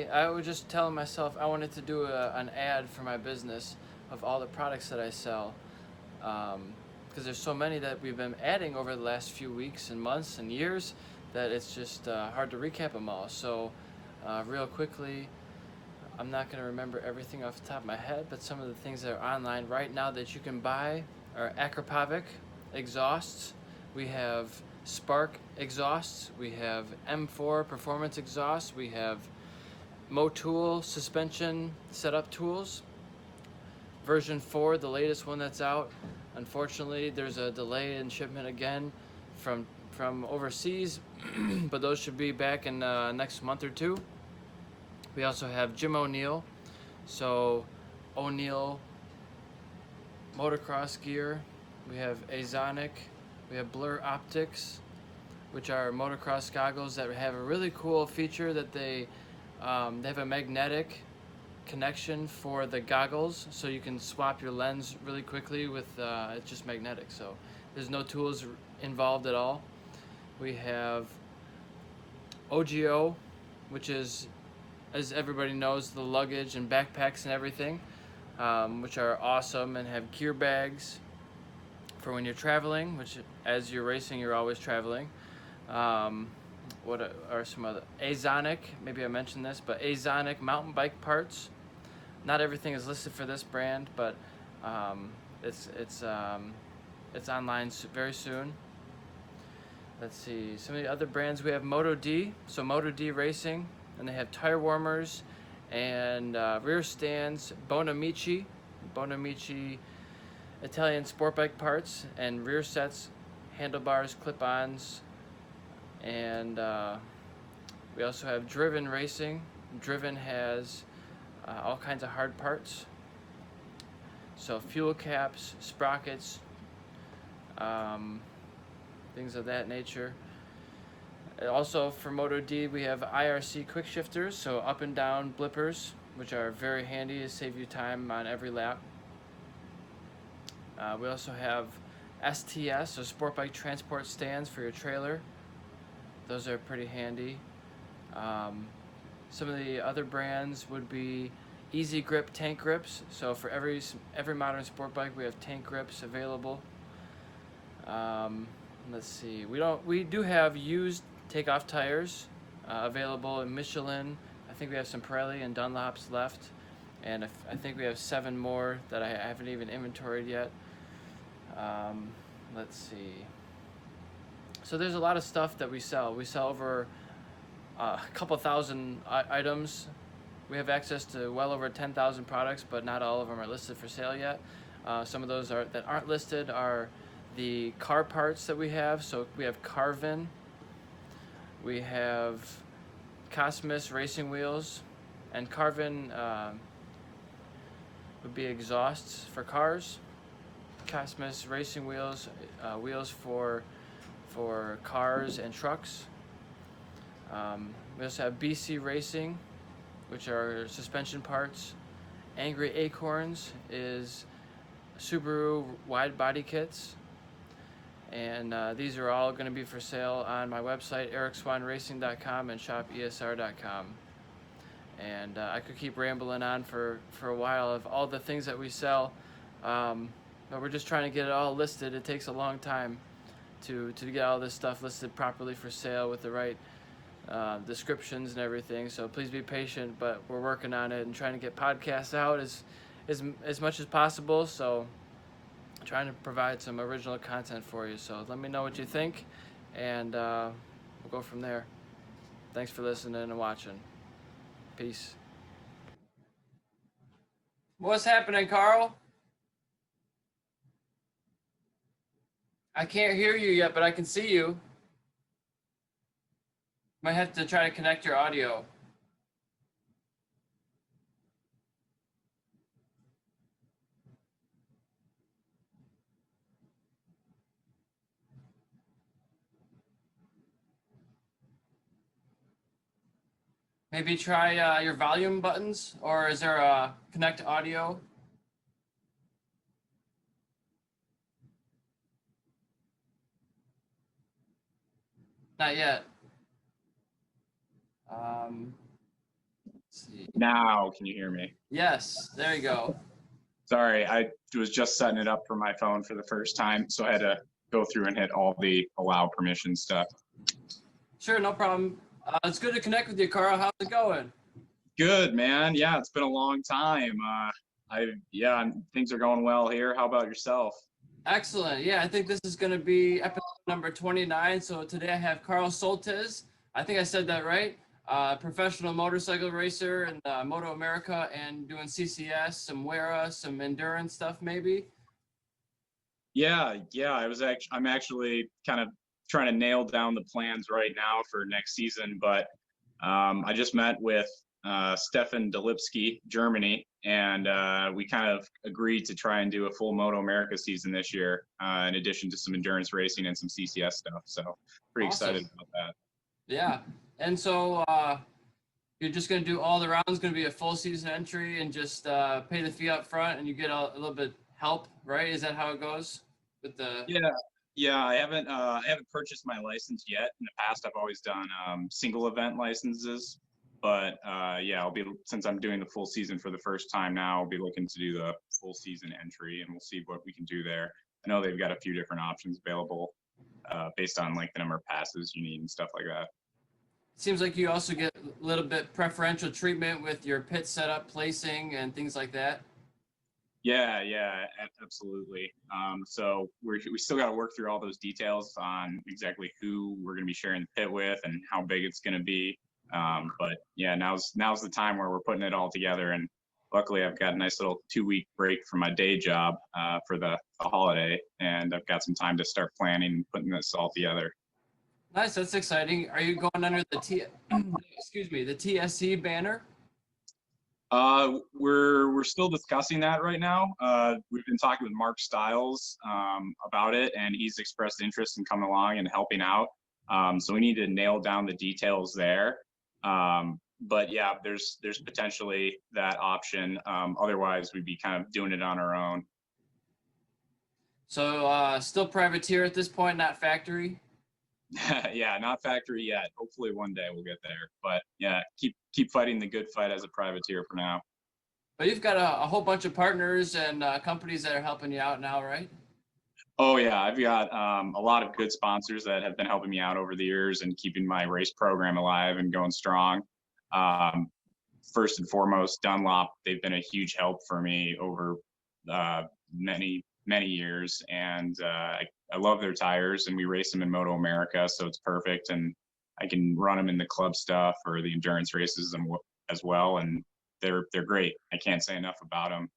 day, I was just telling myself I wanted to do an ad for my business of all the products that I sell. Because there's so many that we've been adding over the last few weeks and months and years that it's just hard to recap them all. So, real quickly, I'm not going to remember everything off the top of my head, but some of the things that are online right now that you can buy are Acropovic exhausts. We have Spark exhausts. We have M4 performance exhausts. We have Motul suspension setup tools. Version 4, the latest one that's out. Unfortunately, there's a delay in shipment again from overseas, but those should be back in next month or two. We also have Jim O'Neill. So O'Neill motocross gear. We have Azonic. We have Blur Optics, which are motocross goggles that have a really cool feature that they have a magnetic connection for the goggles, so you can swap your lens really quickly with it's just magnetic. So there's no tools involved at all. We have OGO, which is, as everybody knows, the luggage and backpacks and everything, which are awesome and have gear bags for when you're traveling, which as you're racing, you're always traveling. What are some other? Azonic, maybe I mentioned this, but Azonic mountain bike parts. Not everything is listed for this brand, but it's online very soon. Let's see, some of the other brands we have Moto D, so Moto D Racing, and they have tire warmers and rear stands, Bonamici Italian sport bike parts, and rear sets, handlebars, clip-ons, and we also have Driven Racing. Driven has all kinds of hard parts, so fuel caps, sprockets, things of that nature. Also for Moto D, we have IRC quick shifters, so up and down blippers, which are very handy to save you time on every lap. We also have STS, so sport bike transport stands for your trailer. Those are pretty handy. Some of the other brands would be Easy Grip tank grips. So for every modern sport bike, we have tank grips available. Let's see. We do have used takeoff tires available in Michelin. I think we have some Pirelli and Dunlops left, and I think we have 7 more that I haven't even inventoried yet. Let's see. So there's a lot of stuff that we sell. We sell over a couple thousand items. We have access to well over 10,000 products, but not all of them are listed for sale yet. Some of those that aren't listed are the car parts that we have. So we have Carvin, we have Cosmos racing wheels, and Carvin would be exhausts for cars. Cosmos racing wheels, wheels for cars and trucks. We also have BC Racing, which are suspension parts. Angry Acorns is Subaru wide body kits. And these are all going to be for sale on my website, ericswanracing.com, and shopesr.com. And I could keep rambling on for a while of all the things that we sell, but we're just trying to get it all listed. It takes a long time to get all this stuff listed properly for sale with the right descriptions and everything. So please be patient, but we're working on it and trying to get podcasts out as much as possible. So trying to provide some original content for you. So let me know what you think, and we'll go from there. Thanks for listening and watching. Peace. What's happening, Carl? I can't hear you yet, but I can see you. Might have to try to connect your audio. Maybe try your volume buttons, or is there a connect audio? Not yet. Um, See. Now, can you hear me? Yes, there you go. Sorry, I was just setting it up for my phone for the first time, so I had to go through and hit all the allow permission stuff. Sure, no problem. It's good to connect with you, Carl. How's it going? Good, man. Yeah, it's been a long time. Things are going well here. How about yourself? Excellent. Yeah, I think this is going to be episode number 29. So today I have Carl Soltisz. I think I said that right. Professional motorcycle racer in Moto America and doing CCS, some WERA, some endurance stuff maybe. Yeah. I'm actually kind of trying to nail down the plans right now for next season, but I just met with Stefan Dolipsky, Germany, and we kind of agreed to try and do a full Moto America season this year, in addition to some endurance racing and some CCS stuff. So pretty Awesome. excited about that. Yeah. And so you're just going to do all the rounds, going to be a full season entry and just pay the fee up front and you get a little bit help, right? Is that how it goes with the... Yeah, I haven't purchased my license yet. In the past, I've always done single event licenses, but since I'm doing the full season for the first time now, I'll be looking to do the full season entry, and we'll see what we can do there. I know they've got a few different options available based on like the number of passes you need and stuff like that. Seems like you also get a little bit preferential treatment with your pit setup, placing, and things like that. Yeah, absolutely. So we still got to work through all those details on exactly who we're going to be sharing the pit with and how big it's going to be. But yeah, now's the time where we're putting it all together. And luckily, I've got a nice little 2-week break from my day job for the holiday, and I've got some time to start planning and putting this all together. Nice, that's exciting. Are you going under the the TSC banner? We're still discussing that right now. We've been talking with Mark Stiles about it, and he's expressed interest in coming along and helping out. So we need to nail down the details there. But yeah, there's potentially that option. Otherwise, we'd be kind of doing it on our own. So still privateer at this point, not factory? Yeah, not factory yet. Hopefully one day we'll get there. But yeah, keep fighting the good fight as a privateer for now. But you've got a whole bunch of partners and companies that are helping you out now, right? Oh yeah, I've got a lot of good sponsors that have been helping me out over the years and keeping my race program alive and going strong. First and foremost, Dunlop, they've been a huge help for me over many years, and I love their tires, and we race them in Moto America, so it's perfect, and I can run them in the club stuff or the endurance races as well, and they're great. I can't say enough about them.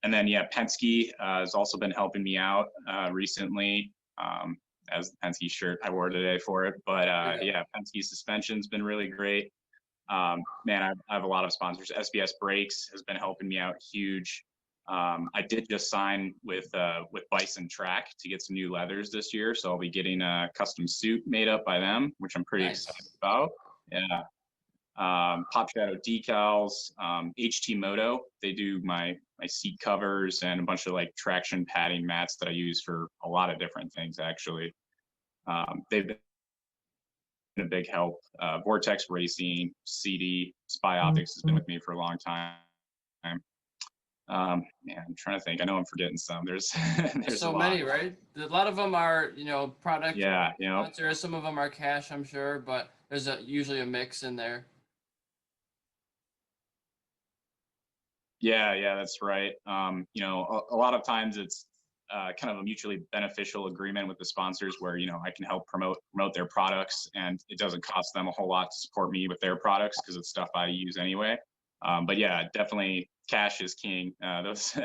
And then yeah, Penske has also been helping me out recently, as the Penske shirt I wore today for it. But yeah, Penske suspension's been really great. Man, I have a lot of sponsors. SBS Brakes has been helping me out huge. I did just sign with Bison Track to get some new leathers this year, so I'll be getting a custom suit made up by them, which I'm pretty excited about. Yeah. Pop Shadow decals, HT Moto, they do my seat covers and a bunch of like traction padding mats that I use for a lot of different things actually. They've been a big help. Vortex Racing, CD, Spy Optics has been with me for a long time. Man, I'm trying to think. I know I'm forgetting some. There's so many, right? A lot of them are, product. Yeah, sponsors. Some of them are cash, I'm sure, but there's usually a mix in there. Yeah, that's right. A lot of times it's kind of a mutually beneficial agreement with the sponsors where, I can help promote their products, and it doesn't cost them a whole lot to support me with their products because it's stuff I use anyway. But yeah, definitely cash is king. Those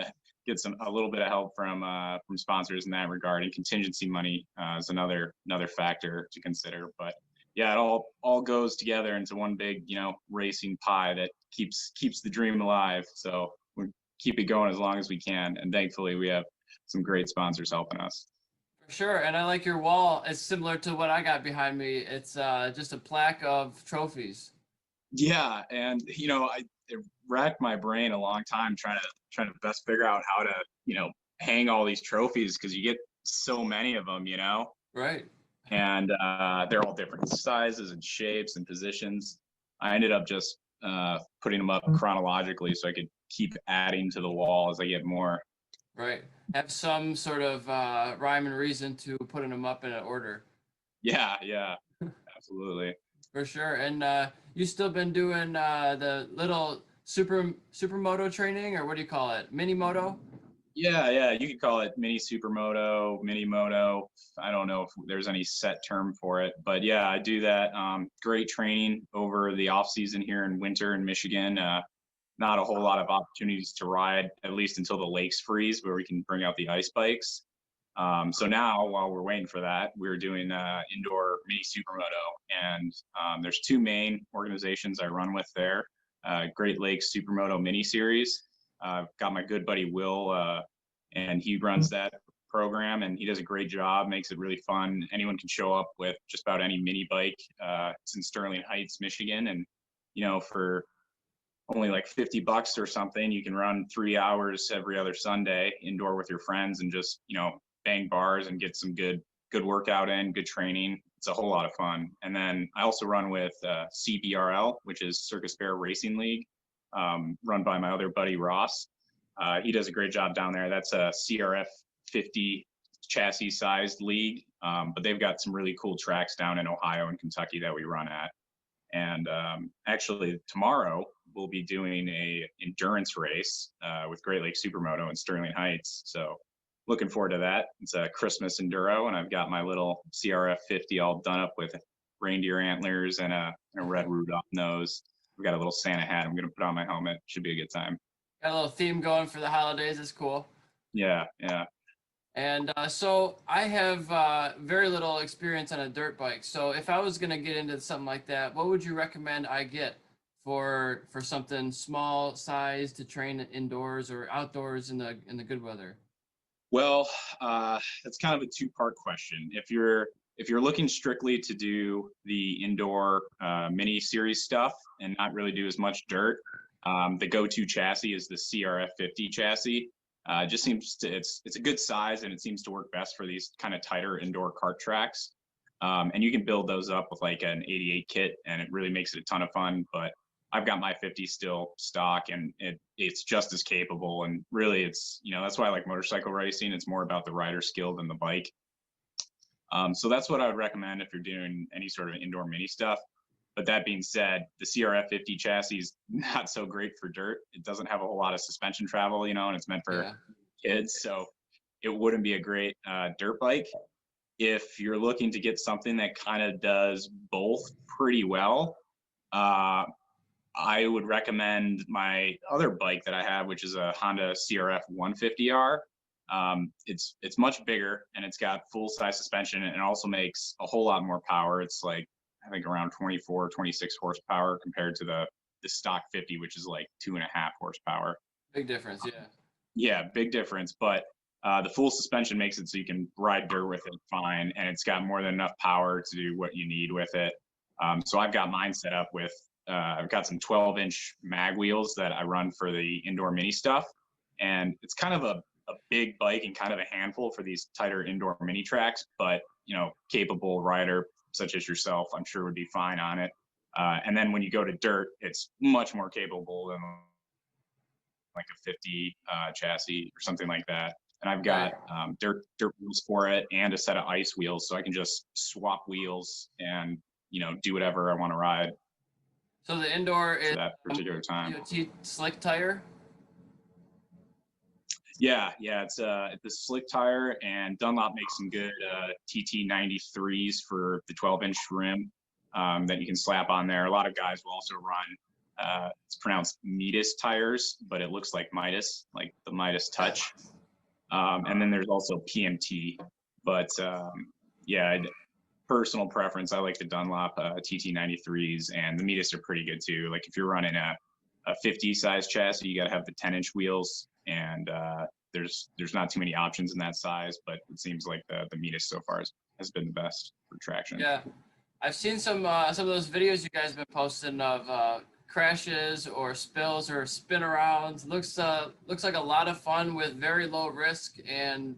get a little bit of help from sponsors in that regard, and contingency money is another factor to consider. But yeah, it all goes together into one big, racing pie that keeps the dream alive. So we keep it going as long as we can, and thankfully we have some great sponsors helping us. For sure, and I like your wall. It's similar to what I got behind me. It's just a plaque of trophies. Yeah, and it racked my brain a long time trying to best figure out how to hang all these trophies because you get so many of them, Right. And they're all different sizes and shapes and positions. I ended up just putting them up chronologically so I could keep adding to the wall as I get more. Right. Have some sort of rhyme and reason to putting them up in an order. Yeah, absolutely. For sure. And you still been doing the little supermoto training, or what do you call it? Mini moto? Yeah. You could call it mini supermoto, mini moto. I don't know if there's any set term for it, but yeah, I do that. Great training over the off season here in winter in Michigan. Not a whole lot of opportunities to ride, at least until the lakes freeze, where we can bring out the ice bikes. So now, while we're waiting for that, we're doing indoor mini supermoto, and there's two main organizations I run with there. Great Lakes Supermoto Mini Series. I've got my good buddy Will, and he runs that program, and he does a great job. Makes it really fun. Anyone can show up with just about any mini bike. It's in Sterling Heights, Michigan, and for only like $50 or something, you can run 3 hours every other Sunday indoor with your friends and just bang bars and get some good workout in, good training. It's a whole lot of fun. And then I also run with CBRL, which is Circus Bear Racing League, run by my other buddy Ross. He does a great job down there. That's a CRF 50 chassis sized league, but they've got some really cool tracks down in Ohio and Kentucky that we run at. And actually tomorrow we'll be doing a endurance race with Great Lakes Supermoto in Sterling Heights. So looking forward to that. It's a Christmas enduro, and I've got my little CRF 50 all done up with reindeer antlers and a red Rudolph nose. We've got a little Santa hat I'm going to put on my helmet. Should be a good time. Got a little theme going for the holidays. It's cool. Yeah. And so I have very little experience on a dirt bike. So if I was going to get into something like that, what would you recommend I get for something small size to train indoors or outdoors in the good weather? Well, that's kind of a two-part question. If you're looking strictly to do the indoor mini series stuff and not really do as much dirt, the go-to chassis is the CRF 50 chassis. Just seems to it's a good size, and it seems to work best for these kind of tighter indoor kart tracks. And you can build those up with like an 88 kit, and it really makes it a ton of fun. But I've got my 50 still stock, and it's just as capable. And really, it's that's why I like motorcycle racing. It's more about the rider skill than the bike. So that's what I would recommend if you're doing any sort of indoor mini stuff. But that being said, the CRF 50 chassis is not so great for dirt. It doesn't have a whole lot of suspension travel, and it's meant for kids. So it wouldn't be a great dirt bike. If you're looking to get something that kind of does both pretty well, I would recommend my other bike that I have, which is a Honda CRF 150R. It's much bigger, and it's got full size suspension, and it also makes a whole lot more power. It's like, I think around 24, 26 horsepower compared to the stock 50, which is like 2.5 horsepower. Big difference. Yeah. Yeah, big difference. But the full suspension makes it so you can ride dirt with it fine, and it's got more than enough power to do what you need with it. So I've got mine set up with, I've got some 12-inch mag wheels that I run for the indoor mini stuff. And it's kind of a big bike and kind of a handful for these tighter indoor mini tracks, but, capable rider such as yourself, I'm sure would be fine on it. And then when you go to dirt, it's much more capable than like a 50 chassis or something like that. And I've got dirt wheels for it and a set of ice wheels, so I can just swap wheels and do whatever I want to ride. So the indoor is that particular time. DOT slick tire. Yeah, it's a slick tire, and Dunlop makes some good TT 93s for the 12-inch rim that you can slap on there. A lot of guys will also run, it's pronounced Midas tires, but it looks like Midas, like the Midas Touch. And then there's also PMT, but personal preference, I like the Dunlop TT 93s, and the Midas are pretty good too. Like if you're running a 50 size chassis, you got to have the 10-inch wheels, and there's not too many options in that size, but it seems like the Midas so far has been the best for traction. Yeah, I've seen some of those videos you guys have been posting of crashes or spills or spin arounds. Looks like a lot of fun with very low risk and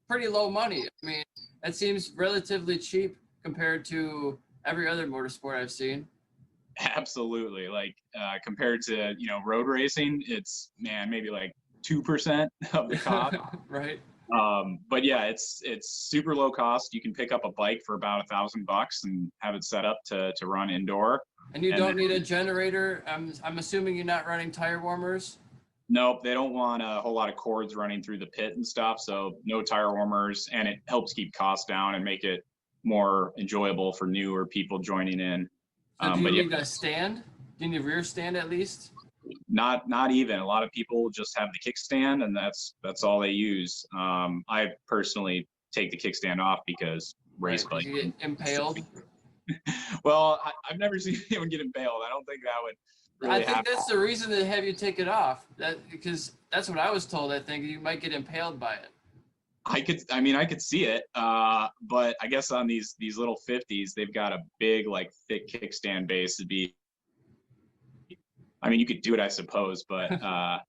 pretty low money. I mean, it seems relatively cheap compared to every other motorsport I've seen. Absolutely. Like compared to, road racing, it's maybe like 2% of the cost. Right. But yeah, it's super low cost. You can pick up a bike for about $1,000 and have it set up to run indoor. And you And don't then, need a generator. I'm assuming you're not running tire warmers. nope, they don't want a whole lot of cords running through the pit and stuff. So no tire warmers, and it helps keep costs down and make it more enjoyable for newer people joining in. So do you But yeah, need a stand? Do you need a rear stand at least? not even. A lot of people just have the kickstand, and that's all they use. I personally take the kickstand off because race Right. bike. You get impaled. Well, I've never seen anyone get impaled. I don't think that would I really think happen. that's the reason they have you take it off. Because that's what I was told. I think you might get impaled by it. I could see it, but I guess on these little 50s, they've got a big, like, thick kickstand base to be. I mean, you could do it, I suppose, but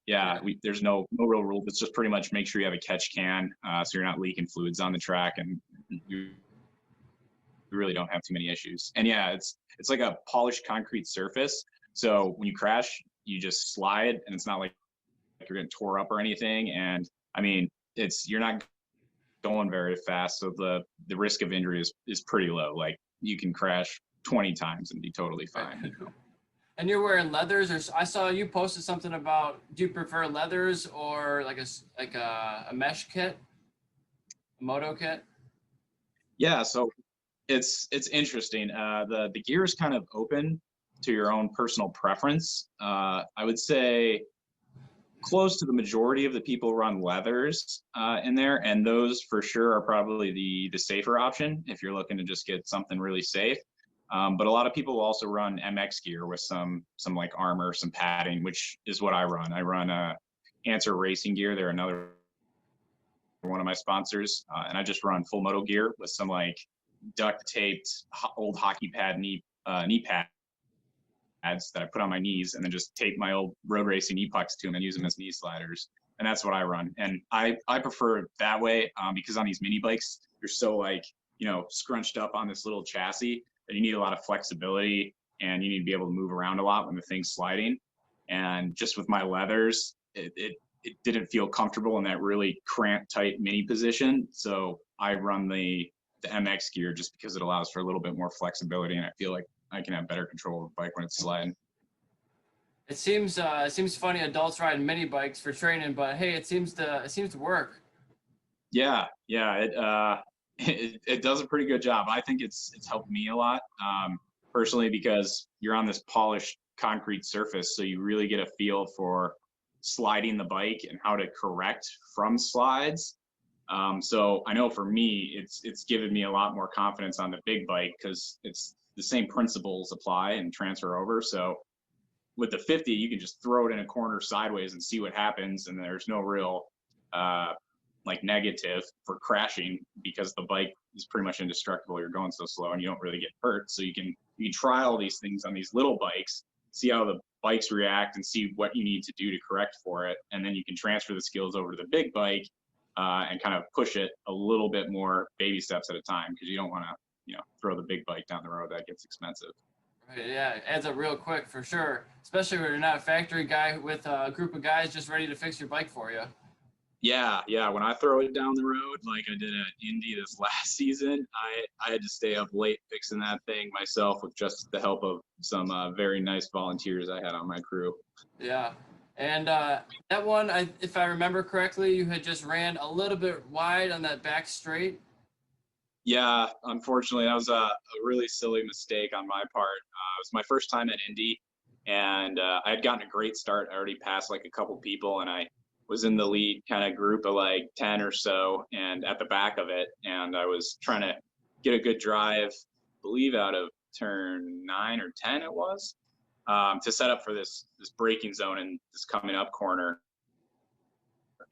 yeah, there's no real rule. It's just pretty much make sure you have a catch can, so you're not leaking fluids on the track, and you really don't have too many issues. And yeah, it's like a polished concrete surface, so when you crash, you just slide, and it's not like you're getting tore up or anything. And I mean, you're not going very fast, so the risk of injury is pretty low. Like, you can crash 20 times and be totally fine. And you're wearing leathers, or I saw you posted something about. Do you prefer leathers or like a mesh kit, a moto kit? Yeah, so it's interesting. The gear is kind of open to your own personal preference. I would say close to the majority of the people run leathers in there, and those for sure are probably the safer option if you're looking to just get something really safe. But a lot of people also run MX gear with some like armor, some padding, which is what I run. I run Answer Racing Gear. They're another one of my sponsors, and I just run full moto gear with some like duct taped old hockey pad knee pads that I put on my knees, and then just tape my old road racing knee pucks to them and use them as knee sliders. And that's what I run. And I prefer it that way because on these mini bikes, you're so like, scrunched up on this little chassis that you need a lot of flexibility, and you need to be able to move around a lot when the thing's sliding. And just with my leathers, it didn't feel comfortable in that really cramped, tight mini position. So I run the MX gear just because it allows for a little bit more flexibility, and I feel like I can have better control of the bike when it's sliding. It seems funny adults riding mini bikes for training, but hey, it seems to work. Yeah, it does a pretty good job. I think it's helped me a lot personally, because you're on this polished concrete surface, so you really get a feel for sliding the bike and how to correct from slides. So I know for me, it's given me a lot more confidence on the big bike, because it's the same principles apply and transfer over. So with the 50, you can just throw it in a corner sideways and see what happens, and there's no real like negative for crashing, because the bike is pretty much indestructible. You're going so slow and you don't really get hurt. So you can try all these things on these little bikes, see how the bikes react, and see what you need to do to correct for it. And then you can transfer the skills over to the big bike and kind of push it a little bit more, baby steps at a time, because you don't want to throw the big bike down the road. That gets expensive. Right, yeah, it adds up real quick for sure, especially when you're not a factory guy with a group of guys just ready to fix your bike for you. Yeah. When I throw it down the road, like I did at Indy this last season, I had to stay up late fixing that thing myself with just the help of some very nice volunteers I had on my crew. Yeah, and that one, if I remember correctly, you had just ran a little bit wide on that back straight. Yeah, unfortunately, that was a really silly mistake on my part. It was my first time at Indy, and I had gotten a great start. I already passed like a couple people, and I was in the lead kind of group of like 10 or so, and at the back of it. And I was trying to get a good drive, I believe out of turn 9 or 10 it was, to set up for this braking zone in this coming up corner.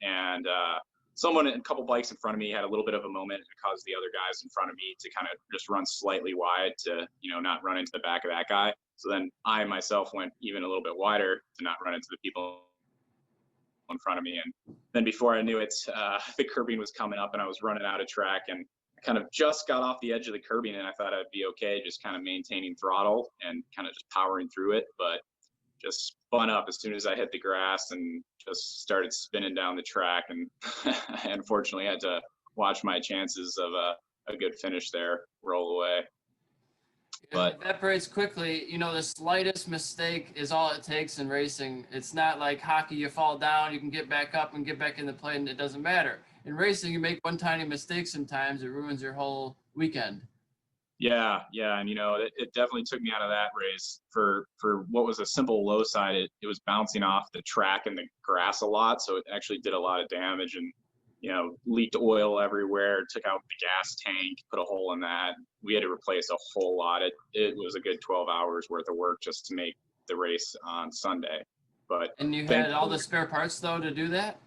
And a couple bikes in front of me had a little bit of a moment, and caused the other guys in front of me to kind of just run slightly wide to, not run into the back of that guy. So then I myself went even a little bit wider to not run into the people in front of me. And then before I knew it, the curbing was coming up, and I was running out of track, and kind of just got off the edge of the curbing, and I thought I'd be okay, just kind of maintaining throttle and kind of just powering through it. But just spun up as soon as I hit the grass and just started spinning down the track. And I unfortunately had to watch my chances of a good finish there roll away. But it evaporates quickly. You know, the slightest mistake is all it takes in racing. It's not like hockey, you fall down, you can get back up and get back in the play, and it doesn't matter. In racing, you make one tiny mistake sometimes, it ruins your whole weekend. Yeah, and it definitely took me out of that race. For what was a simple low side, it was bouncing off the track and the grass a lot, so it actually did a lot of damage and leaked oil everywhere, took out the gas tank, put a hole in that. We had to replace a whole lot. It was a good 12 hours worth of work just to make the race on Sunday. And you had all the spare parts though to do that?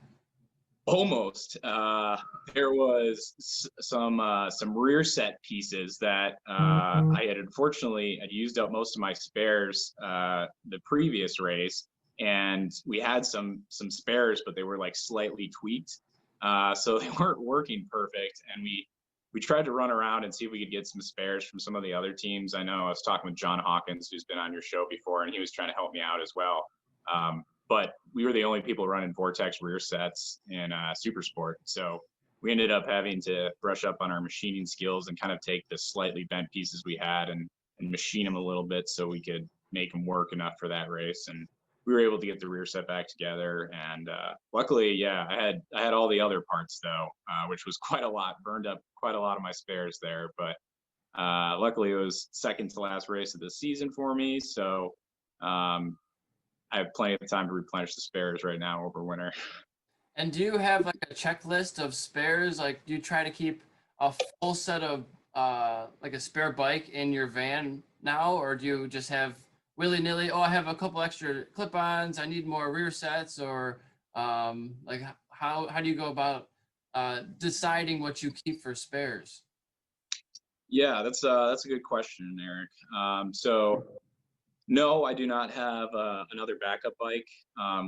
Almost. There was some rear set pieces that I had unfortunately I'd used up most of my spares the previous race, and we had some spares, but they were like slightly tweaked, so they weren't working perfect. And we tried to run around and see if we could get some spares from some of the other teams. I know I was talking with John Hawkins, who's been on your show before, and he was trying to help me out as well. But we were the only people running Vortex rear sets in Super Sport. So we ended up having to brush up on our machining skills and kind of take the slightly bent pieces we had and machine them a little bit so we could make them work enough for that race. And we were able to get the rear set back together. And luckily, yeah, I had all the other parts though, which was quite a lot, burned up quite a lot of my spares there. But luckily it was second to last race of the season for me. So I have plenty of time to replenish the spares right now over winter. And do you have like a checklist of spares? Like, do you try to keep a full set of like a spare bike in your van now, or do you just have willy-nilly? Oh, I have a couple extra clip-ons. I need more rear sets, or like how do you go about deciding what you keep for spares? Yeah, that's a good question, Eric. So no, I do not have another backup bike.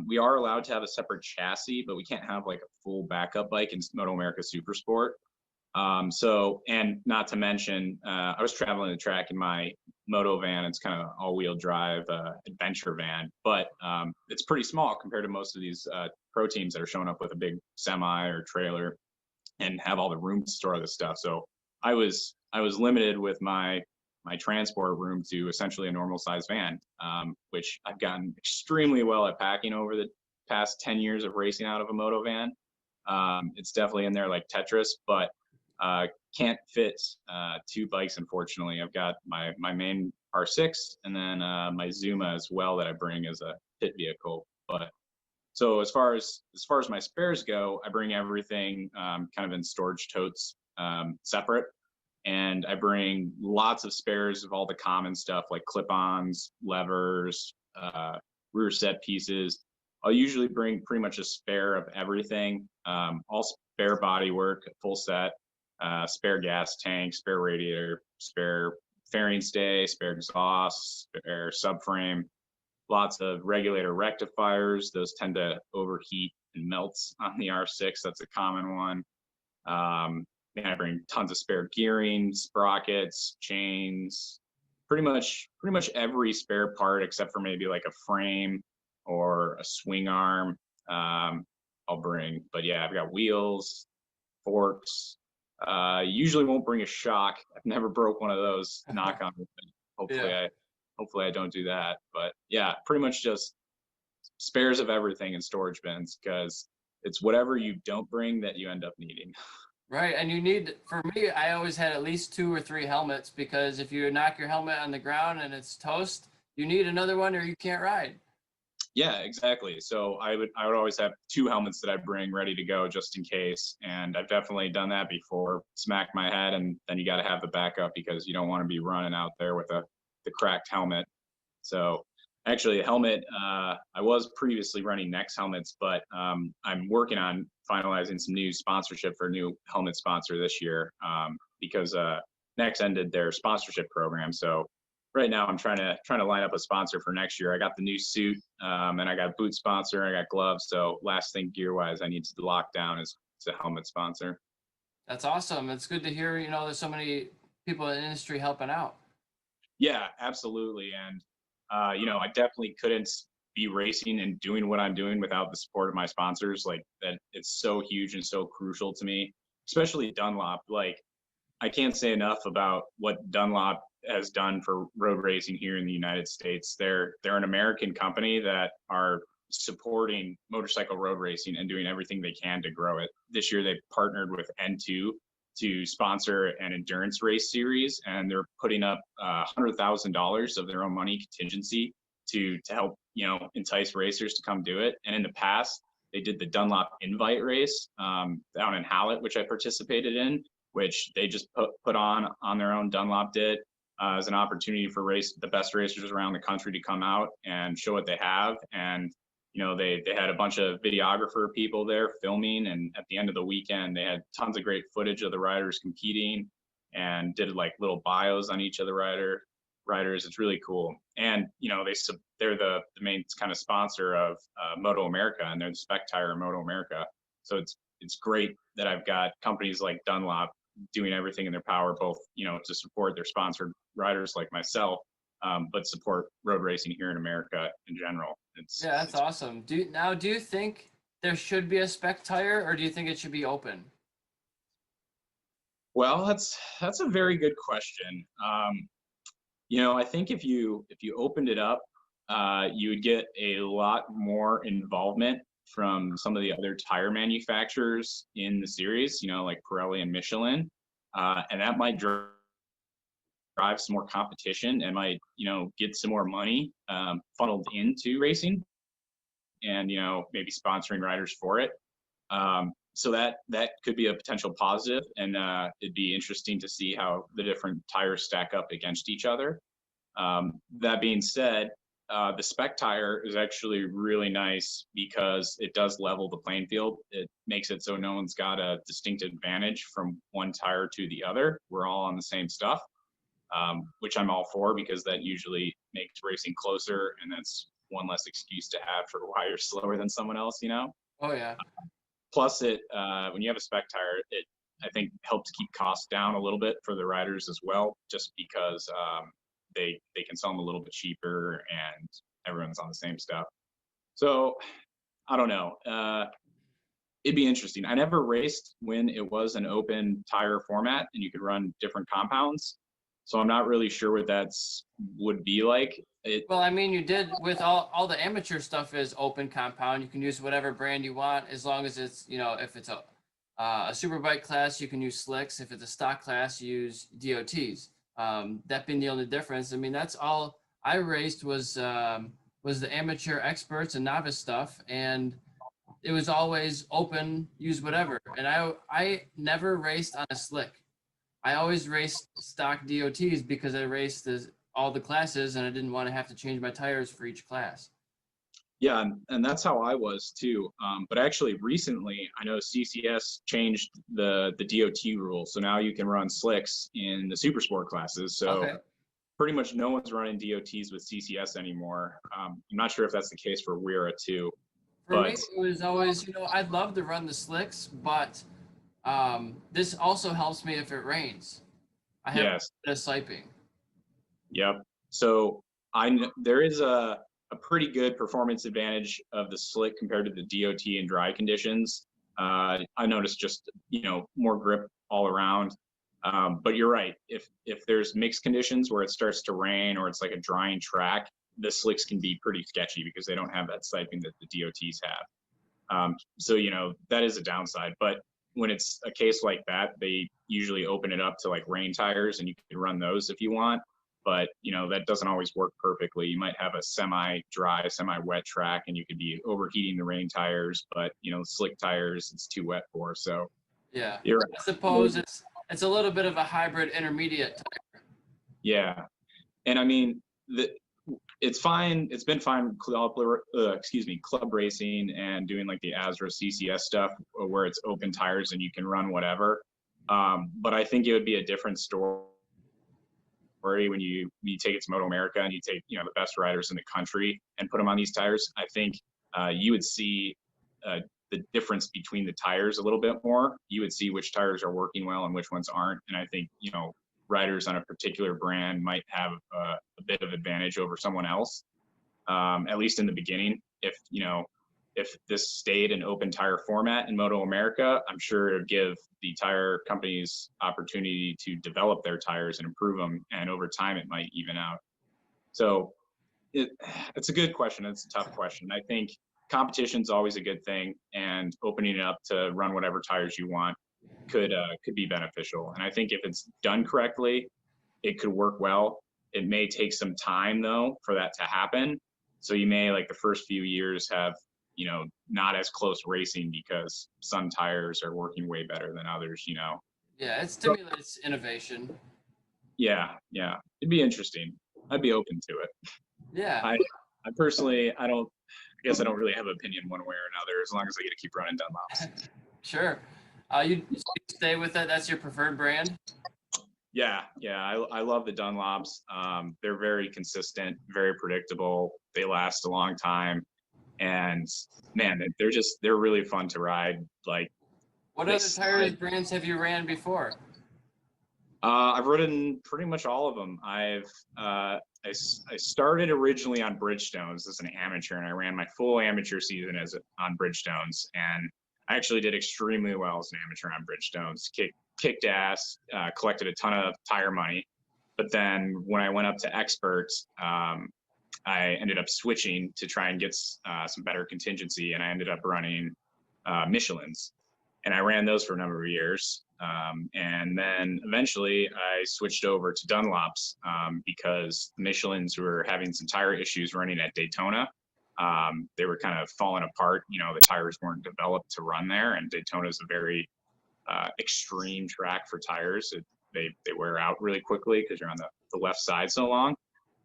We are allowed to have a separate chassis, but we can't have like a full backup bike in Moto America Super Sport. So, and not to mention, I was traveling the track in my moto van. It's kind of all-wheel drive adventure van, but it's pretty small compared to most of these pro teams that are showing up with a big semi or trailer and have all the room to store the stuff. So I was limited with my transport room to essentially a normal size van, which I've gotten extremely well at packing over the past 10 years of racing out of a moto van. It's definitely in there like Tetris, but can't fit two bikes, unfortunately. I've got my main R6 and then my Zuma as well that I bring as a pit vehicle. But so as far as my spares go, I bring everything kind of in storage totes separate. And I bring lots of spares of all the common stuff like clip-ons, levers, rear set pieces. I'll usually bring pretty much a spare of everything, all spare body work, full set, spare gas tank, spare radiator, spare fairing stay, spare exhaust, spare subframe, lots of regulator rectifiers. Those tend to overheat and melt on the R6. That's a common one. And I bring tons of spare gearing, sprockets, chains, pretty much every spare part except for maybe like a frame or a swing arm. I'll bring, but yeah, I've got wheels, forks. Usually won't bring a shock. I've never broke one of those. Knock on wood. Hopefully I don't do that. But yeah, pretty much just spares of everything in storage bins because it's whatever you don't bring that you end up needing. Right, and you need, for me, I always had at least 2 or 3 helmets because if you knock your helmet on the ground and it's toast, you need another one or you can't ride. Yeah, exactly. So I would always have 2 helmets that I bring ready to go just in case. And I've definitely done that before, smacked my head, and then you got to have the backup because you don't want to be running out there with the cracked helmet. So actually a helmet, I was previously running Nex helmets, but I'm working on finalizing some new sponsorship for a new helmet sponsor this year because Nex ended their sponsorship program. So right now I'm trying to line up a sponsor for next year. I got the new suit and I got a boot sponsor, I got gloves. So last thing gear wise I need to lock down is a helmet sponsor. That's awesome. It's good to hear, there's so many people in the industry helping out. Yeah, absolutely. And, I definitely couldn't be racing and doing what I'm doing without the support of my sponsors. Like that, it's so huge and so crucial to me, especially Dunlop. Like, I can't say enough about what Dunlop has done for road racing here in the United States. They're an American company that are supporting motorcycle road racing and doing everything they can to grow it. This year they partnered with N2 to sponsor an endurance race series, and they're putting up $100,000 of their own money contingency to help entice racers to come do it. And in the past, they did the Dunlop Invite race down in Hallett, which I participated in, which they just put on their own. Dunlop did as an opportunity for the best racers around the country to come out and show what they have. And they had a bunch of videographer people there filming, and at the end of the weekend they had tons of great footage of the riders competing and did like little bios on each of the riders. It's really cool. And they're the main kind of sponsor of Moto America, and they're the spec tire of Moto America. So it's great that I've got companies like Dunlop doing everything in their power, both to support their sponsored riders like myself, but support road racing here in America in general. Yeah, that's awesome. Do you think there should be a spec tire, or do you think it should be open? Well, that's a very good question. I think if you opened it up, you would get a lot more involvement from some of the other tire manufacturers in the series, like Pirelli and Michelin, and that might drive some more competition and might get some more money funneled into racing, and maybe sponsoring riders for it. So that could be a potential positive, and it'd be interesting to see how the different tires stack up against each other. That being said, the spec tire is actually really nice because it does level the playing field. It makes it so no one's got a distinct advantage from one tire to the other. We're all on the same stuff, which I'm all for, because that usually makes racing closer, and that's one less excuse to have for why you're slower than someone else. Oh yeah. Plus, when you have a spec tire, it I think helps keep costs down a little bit for the riders as well, just because they can sell them a little bit cheaper and everyone's on the same stuff. So I don't know. It'd be interesting. I never raced when it was an open tire format and you could run different compounds. So I'm not really sure what would be like. Well, I mean, you did with all the amateur stuff is open compound. You can use whatever brand you want, as long as it's, if it's a superbike class, you can use slicks. If it's a stock class, you use DOTs. That being the only difference. I mean, that's all I raced was the amateur experts and novice stuff, and it was always open, use whatever. And I never raced on a slick. I always raced stock DOTs because I raced all the classes, and I didn't want to have to change my tires for each class. Yeah, and that's how I was too. But actually, recently, I know CCS changed the DOT rule, so now you can run slicks in the super sport classes. So Okay. pretty much no one's running DOTs with CCS anymore. I'm not sure if that's the case for WERA too. For me, But it was always, I'd love to run the slicks, but this also helps me if it rains. I have yes, a siping. yep. So there is a pretty good performance advantage of the slick compared to the DOT in dry conditions. I noticed just more grip all around. But you're right. If there's mixed conditions where it starts to rain or it's like a drying track, the slicks can be pretty sketchy because they don't have that siping that the DOTs have. So that is a downside. But when it's a case like that, they usually open it up to like rain tires, and you can run those if you want. But that doesn't always work perfectly. You might have a semi-dry, semi-wet track, and you could be overheating the rain tires. But slick tires, it's too wet for. So Yeah, you're I suppose it's a little bit of a hybrid intermediate tire. yeah. And I mean, it's fine. It's been fine. Club racing and doing like the ASRA CCS stuff where it's open tires and you can run whatever. But I think it would be a different story when you take it to Moto America and you take the best riders in the country and put them on these tires. I think you would see the difference between the tires a little bit more, you would see which tires are working well and which ones aren't. And I think, riders on a particular brand might have a bit of advantage over someone else, at least in the beginning. If this stayed an open tire format in Moto America, I'm sure it would give the tire companies opportunity to develop their tires and improve them. And over time, it might even out. So it's a good question. It's a tough question. I think competition's always a good thing, and opening it up to run whatever tires you want could be beneficial. And I think if it's done correctly, it could work well. It may take some time though for that to happen. So you may, like the first few years, have not as close racing because some tires are working way better than others. Yeah, it stimulates innovation. Yeah, it'd be interesting. I'd be open to it. Yeah. I personally, I guess I don't really have an opinion one way or another, as long as I get to keep running Dunlops. Sure. You stay with it. That's your preferred brand? Yeah. I love the Dunlops. They're very consistent, very predictable. They last a long time, and man, they're really fun to ride. Like, what other tires brands have you ran before? I've ridden pretty much all of them. I started originally on Bridgestones as an amateur, and I ran my full amateur season on Bridgestones, and I actually did extremely well as an amateur on Bridgestones. Kicked ass, collected a ton of tire money. But then when I went up to expert, I ended up switching to try and get some better contingency, and I ended up running Michelin's, and I ran those for a number of years. And then eventually I switched over to Dunlops because Michelin's were having some tire issues running at Daytona. They were kind of falling apart. The tires weren't developed to run there, and Daytona is a very extreme track for tires. They wear out really quickly because you're on the left side so long.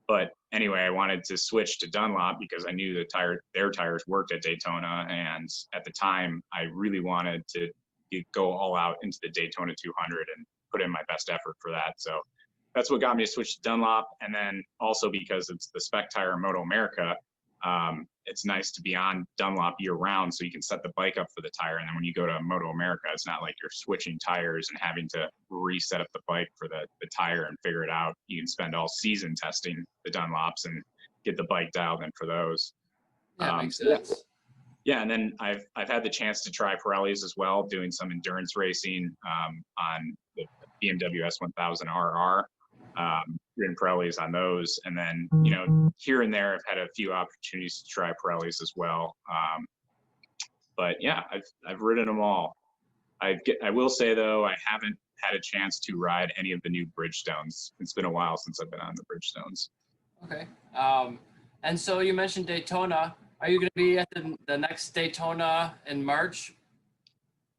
But anyway, I wanted to switch to Dunlop because I knew their tires worked at Daytona, and at the time I really wanted to go all out into the Daytona 200 and put in my best effort for that. So that's what got me to switch to Dunlop. And then also because it's the spec tire in Moto America, it's nice to be on Dunlop year round, so you can set the bike up for the tire. And then when you go to Moto America, it's not like you're switching tires and having to reset up the bike for the tire and figure it out. You can spend all season testing the Dunlops and get the bike dialed in for those. Yeah, makes sense. Yeah, and then I've had the chance to try Pirellis as well, doing some endurance racing on the BMW S1000 RR. Ridden Pirellis on those, and then here and there I've had a few opportunities to try Pirellis as well. But yeah, I've ridden them all. I will say though, I haven't had a chance to ride any of the new Bridgestones. It's been a while since I've been on the Bridgestones. Okay. And so you mentioned Daytona. Are you going to be at the next Daytona in March?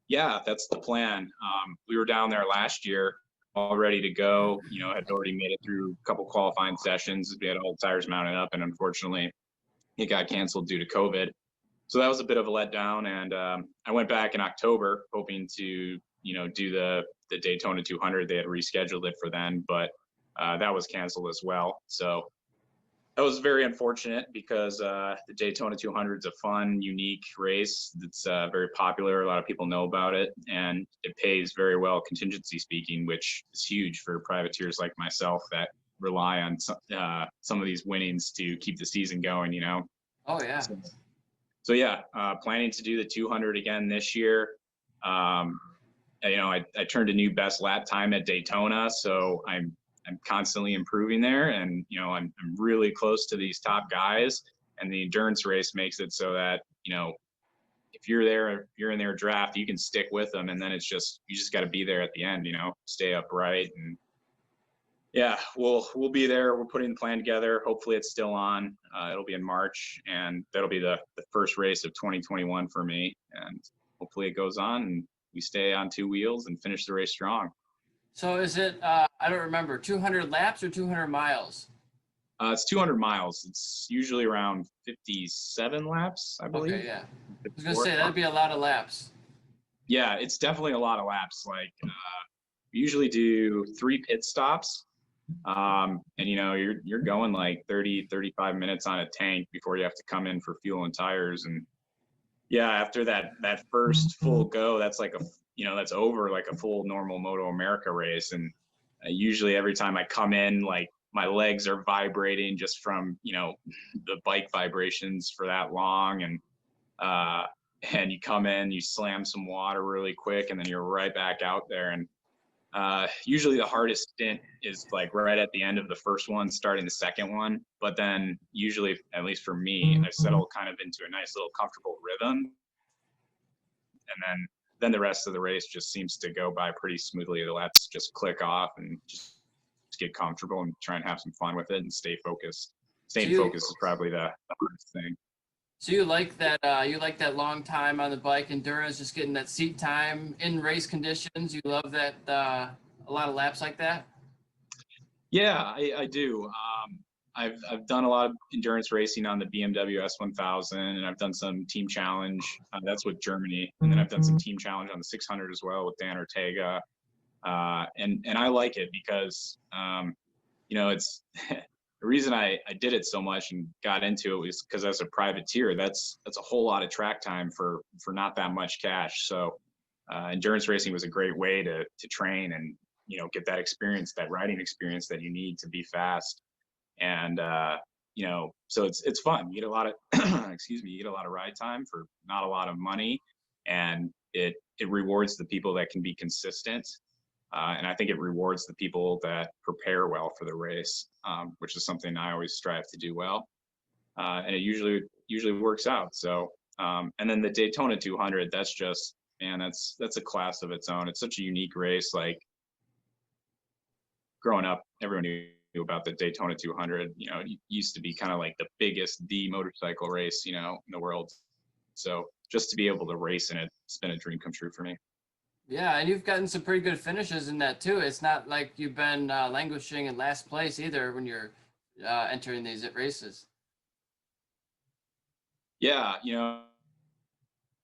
Yeah, that's the plan. We were down there last year, all ready to go. Had already made it through a couple qualifying sessions. We had all the tires mounted up, and unfortunately, it got canceled due to COVID. So that was a bit of a letdown. And I went back in October, hoping to do the Daytona 200. They had rescheduled it for then, but that was canceled as well. So that was very unfortunate because the Daytona 200 is a fun, unique race that's very popular. A lot of people know about it, and it pays very well, contingency speaking, which is huge for privateers like myself that rely on some of these winnings to keep the season going. Oh yeah. So yeah, planning to do the 200 again this year. I turned a new best lap time at Daytona, so I'm constantly improving there, and I'm really close to these top guys, and the endurance race makes it so that if you're in their draft, you can stick with them, and then you just got to be there at the end, stay upright. And yeah, we'll be there. We're putting the plan together. Hopefully it's still on. It'll be in March, and that'll be the first race of 2021 for me, and hopefully it goes on and we stay on two wheels and finish the race strong. So is it, I don't remember, 200 laps or 200 miles? It's 200 miles. It's usually around 57 laps, I believe. Okay, yeah. I was going to say, that'd be a lot of laps. Yeah, it's definitely a lot of laps. Like, we usually do 3 pit stops. And, you're going like 30, 35 minutes on a tank before you have to come in for fuel and tires. And Yeah, after that first full go, that's like that's over like a full normal Moto America race. And usually every time I come in, like my legs are vibrating just from the bike vibrations for that long. Uh, and you come in, you slam some water really quick, and then you're right back out there. And usually the hardest stint is like right at the end of the first one, starting the second one. But then usually, at least for me, I settle kind of into a nice little comfortable rhythm. And then the rest of the race just seems to go by pretty smoothly. The laps just click off and just get comfortable and try and have some fun with it and stay focused. Staying focused is probably the hardest thing. So you like that? You like that long time on the bike endurance, just getting that seat time in race conditions. You love that a lot of laps like that. Yeah, I do. I've done a lot of endurance racing on the BMW S1000, and I've done some team challenge. That's with Germany, and then I've done some team challenge on the 600 as well with Dan Ortega. And I like it because it's the reason I did it so much and got into it was because as a privateer, that's a whole lot of track time for not that much cash. So endurance racing was a great way to train and get that experience, that riding experience that you need to be fast. And so it's fun. You get a lot of you get a lot of ride time for not a lot of money, and it rewards the people that can be consistent. And I think it rewards the people that prepare well for the race, which is something I always strive to do well. And it usually works out. So, and then the Daytona 200, that's just, man, that's a class of its own. It's such a unique race. Like growing up, everyone knew about the Daytona 200. It used to be kind of like the motorcycle race, in the world. So just to be able to race in it, it's been a dream come true for me. Yeah, and you've gotten some pretty good finishes in that too. It's not like you've been languishing in last place either when you're entering these races. Yeah,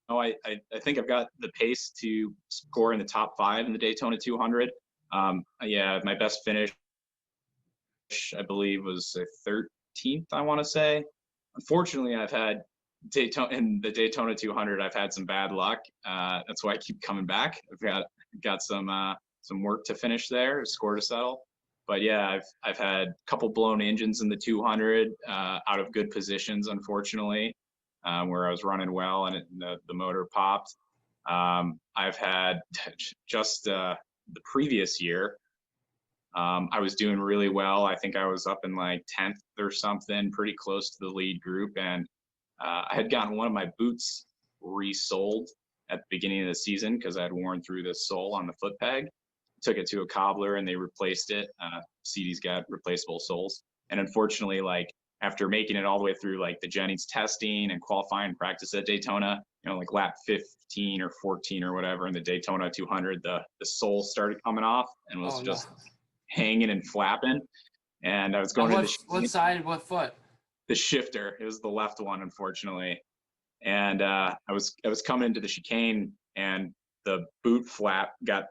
I think I've got the pace to score in the top 5 in the Daytona 200. Yeah, my best finish, I believe, was a 13th, I want to say. Unfortunately, I've had in the Daytona 200, I've had some bad luck. That's why I keep coming back. I've got some work to finish there, score to settle. But yeah, I've had a couple blown engines in the 200 out of good positions, unfortunately, where I was running well and the motor popped. I've had just the previous year. I was doing really well. I think I was up in like 10th or something, pretty close to the lead group. And I had gotten one of my boots resoled at the beginning of the season because I had worn through the sole on the foot peg. Took it to a cobbler and they replaced it. CD's got replaceable soles. And unfortunately, like after making it all the way through like the Jennings testing and qualifying practice at Daytona, like lap 15 or 14 or whatever in the Daytona 200, the sole started coming off and was just hanging and flapping. And I was going to what side, what foot? The shifter. It was the left one, unfortunately. And I was coming into the chicane, and the boot flap got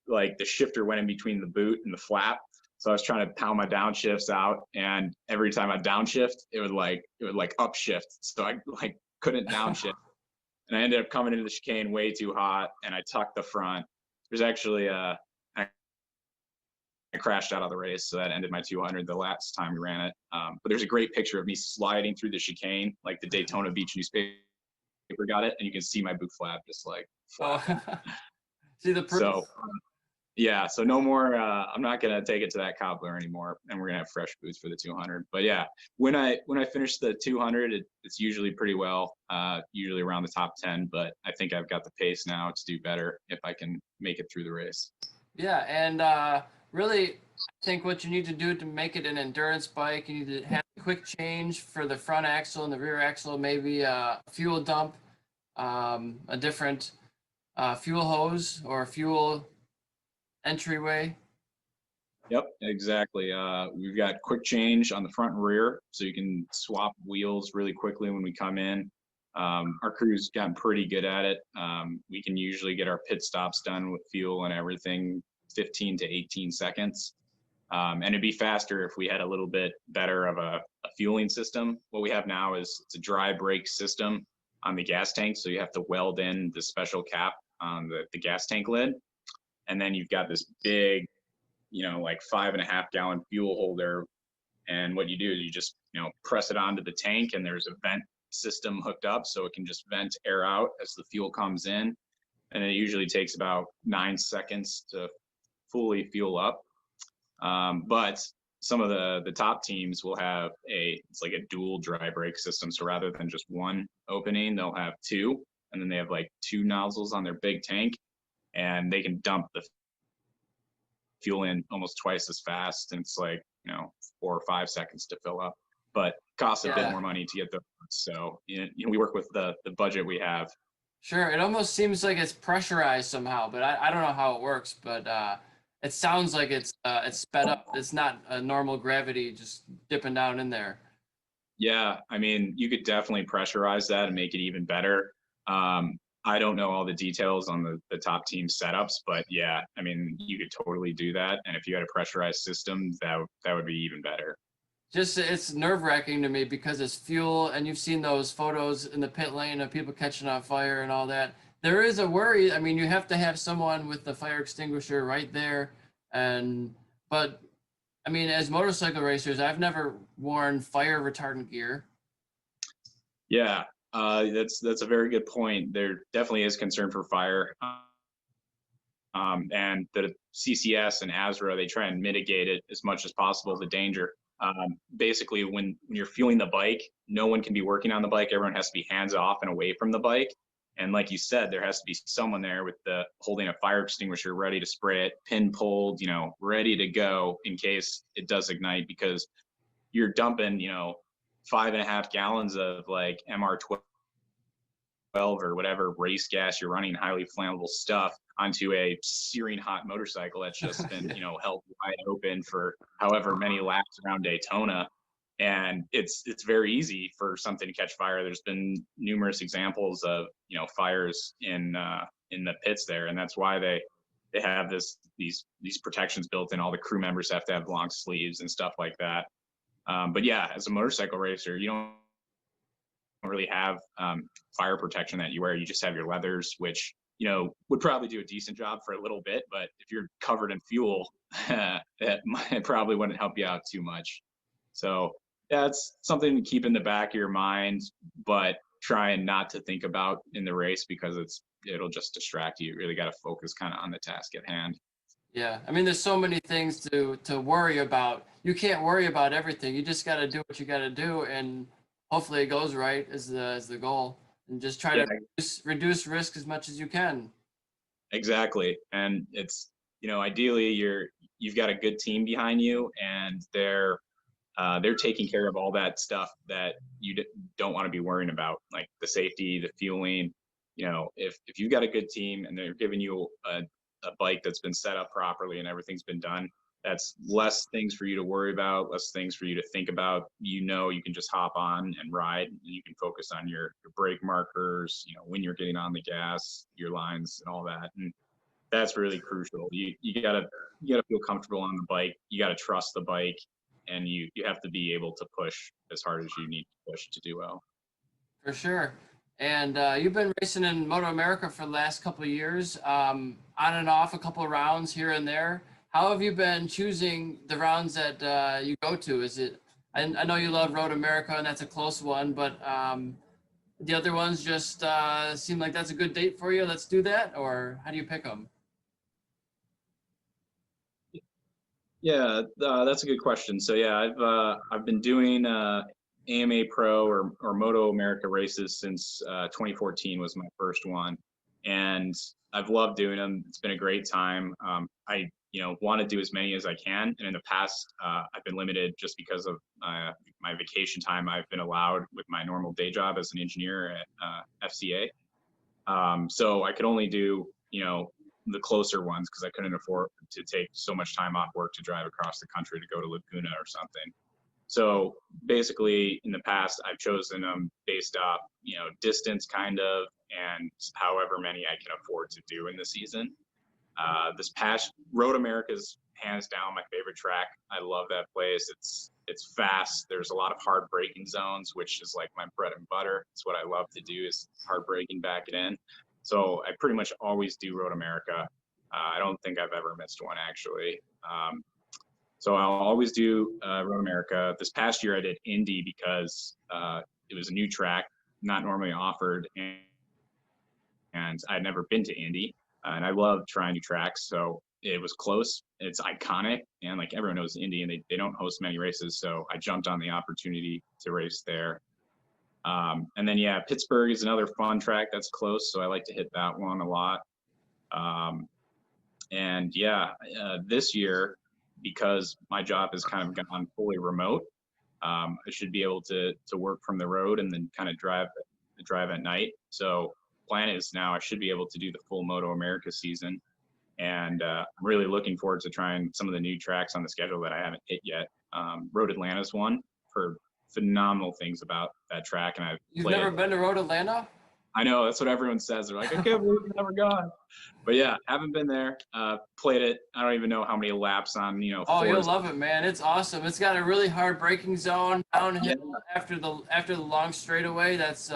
like the shifter went in between the boot and the flap. So I was trying to pound my downshifts out, and every time I downshift, it would upshift. So I like couldn't downshift, and I ended up coming into the chicane way too hot, and I tucked the front. There's actually I crashed out of the race, so that ended my 200 the last time we ran it. But there's a great picture of me sliding through the chicane, like the Daytona Beach newspaper got it, and you can see my boot flap just like flat. See the proof. So yeah, so no more. I'm not gonna take it to that cobbler anymore, and we're gonna have fresh boots for the 200. But yeah, when I finish the 200, it's usually pretty well, usually around the top 10. But I think I've got the pace now to do better if I can make it through the race. Yeah, and really, I think what you need to do to make it an endurance bike, you need to have a quick change for the front axle and the rear axle, maybe a fuel dump, a different fuel hose or fuel entryway. Yep, exactly. We've got quick change on the front and rear, so you can swap wheels really quickly when we come in. Our crew's gotten pretty good at it. We can usually get our pit stops done with fuel and everything 15 to 18 seconds. And it'd be faster if we had a little bit better of a fueling system. What we have now is it's a dry brake system. on the gas tank. So you have to weld in the special cap on the gas tank lid. And then you've got this big, like 5.5 gallon fuel holder. And what you do is you just, press it onto the tank, and there's a vent system hooked up so it can just vent air out as the fuel comes in. And it usually takes about 9 seconds to fully fuel up. But some of the top teams will have it's like a dual dry brake system. So rather than just one opening, they'll have two, and then they have like two nozzles on their big tank, and they can dump the fuel in almost twice as fast. And it's like, 4 or 5 seconds to fill up, but costs a bit more money to get those. So, we work with the budget we have. Sure, it almost seems like it's pressurized somehow, but I don't know how it works, but it sounds like it's sped up. It's not a normal gravity just dipping down in there. Yeah, I mean, you could definitely pressurize that and make it even better. I don't know all the details on the top team setups, but yeah, I mean, you could totally do that. And if you had a pressurized system, that would be even better. Just it's nerve-wracking to me because it's fuel, and you've seen those photos in the pit lane of people catching on fire and all that. There is a worry. I mean, you have to have someone with the fire extinguisher right there, but I mean, as motorcycle racers, I've never worn fire retardant gear. Yeah, that's a very good point. There definitely is concern for fire. And the CCS and ASRA, they try and mitigate it as much as possible, the danger. Basically, when you're fueling the bike, no one can be working on the bike. Everyone has to be hands off and away from the bike. And like you said, there has to be someone there with holding a fire extinguisher ready to spray it, pin pulled, ready to go in case it does ignite, because you're dumping, 5.5 gallons of like MR12 or whatever race gas you're running, highly flammable stuff, onto a searing hot motorcycle that's just been, held wide open for however many laps around Daytona. And it's very easy for something to catch fire. There's been numerous examples of, fires in the pits there. And that's why they have these protections built in. All the crew members have to have long sleeves and stuff like that. But yeah, as a motorcycle racer, you don't really have fire protection that you wear. You just have your leathers, which would probably do a decent job for a little bit, but if you're covered in fuel, it probably wouldn't help you out too much. So that's something to keep in the back of your mind, but trying not to think about in the race, because it'll just distract you. You really got to focus kind of on the task at hand. Yeah, I mean, there's so many things to worry about. You can't worry about everything. You just got to do what you got to do, and hopefully it goes right is the goal, and just try to reduce risk as much as you can. Exactly. And it's, ideally you've got a good team behind you, and they're taking care of all that stuff that you don't want to be worrying about, like the safety, the fueling. If you've got a good team and they're giving you a bike that's been set up properly and everything's been done, that's less things for you to worry about, less things for you to think about. You can just hop on and ride, and you can focus on your brake markers, when you're getting on the gas, your lines and all that. And that's really crucial. You gotta feel comfortable on the bike. You gotta trust the bike, and you have to be able to push as hard as you need to push to do well. For sure. And you've been racing in Moto America for the last couple of years, on and off a couple of rounds here and there. How have you been choosing the rounds that you go to? Is it? I know you love Road America, and that's a close one, but the other ones just seem like that's a good date for you. Let's do that, or how do you pick them? Yeah, that's a good question. So yeah, I've been doing AMA Pro or Moto America races since 2014 was my first one, and I've loved doing them. It's been a great time. I want to do as many as I can, and in the past I've been limited just because of my vacation time I've been allowed with my normal day job as an engineer at FCA. So I could only do the closer ones because I couldn't afford to take so much time off work to drive across the country to go to Laguna or something. So basically, in the past, I've chosen them based off, distance kind of, and however many I can afford to do in the season. This past Road America's hands down my favorite track. I love that place. It's fast. There's a lot of hard braking zones, which is like my bread and butter. It's what I love to do, is hard braking, back it in. So I pretty much always do Road America. I don't think I've ever missed one, actually. So I'll always do Road America. This past year I did Indy because it was a new track, not normally offered, and I'd never been to Indy, and I love trying new tracks. So it was close. It's iconic, and like everyone knows Indy, and they don't host many races. So I jumped on the opportunity to race there. And then yeah, Pittsburgh is another fun track that's close, so I like to hit that one a lot. And yeah, this year, because my job has kind of gone fully remote, I should be able to work from the road and then kind of drive at night. So plan is now I should be able to do the full Moto America season, and I'm really looking forward to trying some of the new tracks on the schedule that I haven't hit yet. Road Atlanta's one. For phenomenal things about that track, and You've never been to Road Atlanta? I know, that's what everyone says. They're like, I can't believe you've never gone. But yeah, haven't been there. Played it. I don't even know how many laps on, Oh, you'll love it, man. It's awesome. It's got a really hard braking zone downhill after the long straightaway. That's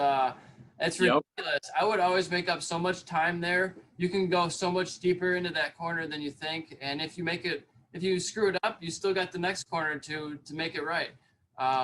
it's ridiculous. Yep. I would always make up so much time there. You can go so much deeper into that corner than you think, and if you screw it up, you still got the next corner to make it right. Yeah,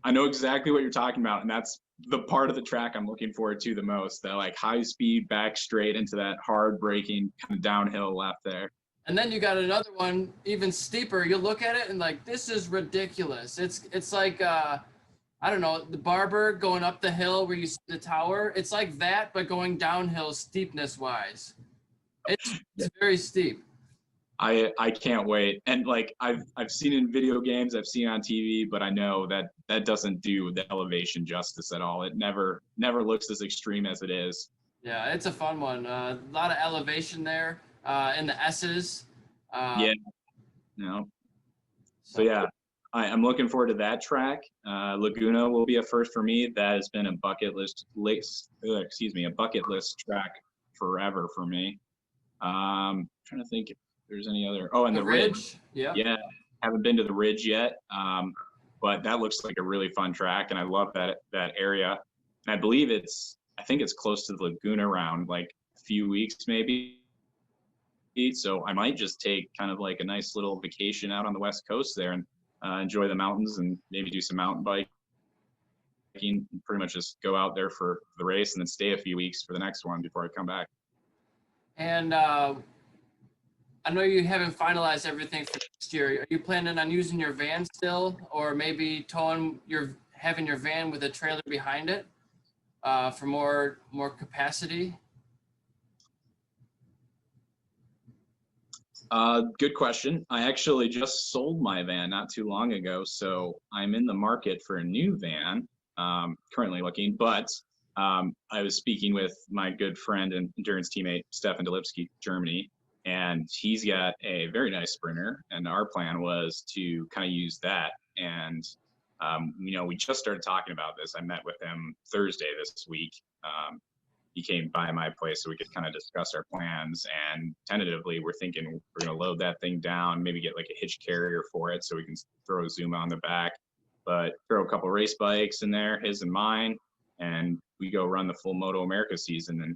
I know exactly what you're talking about, and that's the part of the track I'm looking forward to the most. That like high speed back straight into that hard braking kind of downhill left there. And then you got another one even steeper. You look at it and like, this is ridiculous. It's like I don't know, the Barber going up the hill where you see the tower. It's like that, but going downhill steepness wise. It's very steep. I can't wait. And like I've seen in video games, I've seen on TV, but I know that doesn't do the elevation justice at all. It never looks as extreme as it is. Yeah, it's a fun one. A lot of elevation there in the S's. Yeah. No. So yeah, I'm looking forward to that track. Laguna will be a first for me. That has been a bucket list track forever for me. Trying to think if there's any other. Oh, and the Ridge. Yeah, haven't been to the Ridge yet, but that looks like a really fun track, and I love that area. And I think it's close to the Laguna round, like a few weeks maybe. So I might just take kind of like a nice little vacation out on the West Coast there and enjoy the mountains and maybe do some mountain biking. Pretty much just go out there for the race and then stay a few weeks for the next one before I come back. And I know you haven't finalized everything for next year. Are you planning on using your van still, or maybe having your van with a trailer behind it for more capacity? Good question. I actually just sold my van not too long ago, so I'm in the market for a new van. Currently looking, but I was speaking with my good friend and endurance teammate Stefan Delipsky, Germany, and he's got a very nice Sprinter, and our plan was to kind of use that. And we just started talking about this. I met with him Thursday this week. He came by my place so we could kind of discuss our plans, and tentatively we're thinking we're going to load that thing down, maybe get like a hitch carrier for it so we can throw a Zuma on the back, but throw a couple race bikes in there, his and mine, and we go run the full Moto America season. And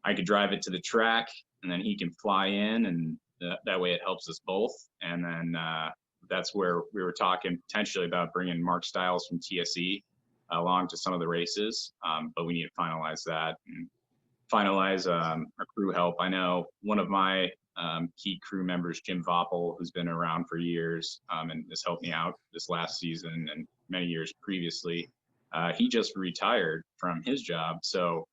I could drive it to the track, and then he can fly in, and that way it helps us both. And then that's where we were talking potentially about bringing Mark Stiles from TSE along to some of the races, but we need to finalize that and finalize our crew help. I know one of my key crew members, Jim Voppel, who's been around for years and has helped me out this last season and many years previously. He just retired from his job, so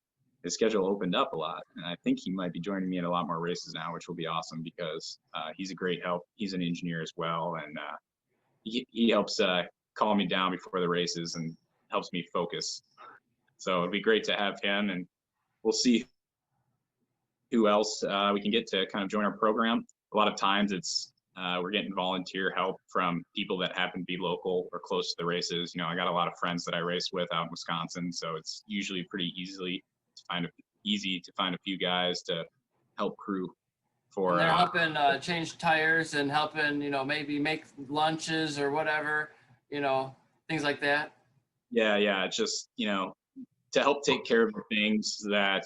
his schedule opened up a lot, and I think he might be joining me in a lot more races now, which will be awesome because he's a great help. He's an engineer as well, and he helps calm me down before the races and helps me focus. So it'd be great to have him, and we'll see who else we can get to kind of join our program. A lot of times it's we're getting volunteer help from people that happen to be local or close to the races. I got a lot of friends that I race with out in Wisconsin, so it's usually pretty easy to find a few guys to help crew for. And they're helping change tires and helping, maybe make lunches or whatever. things like that. Yeah. It's just, to help take care of the things that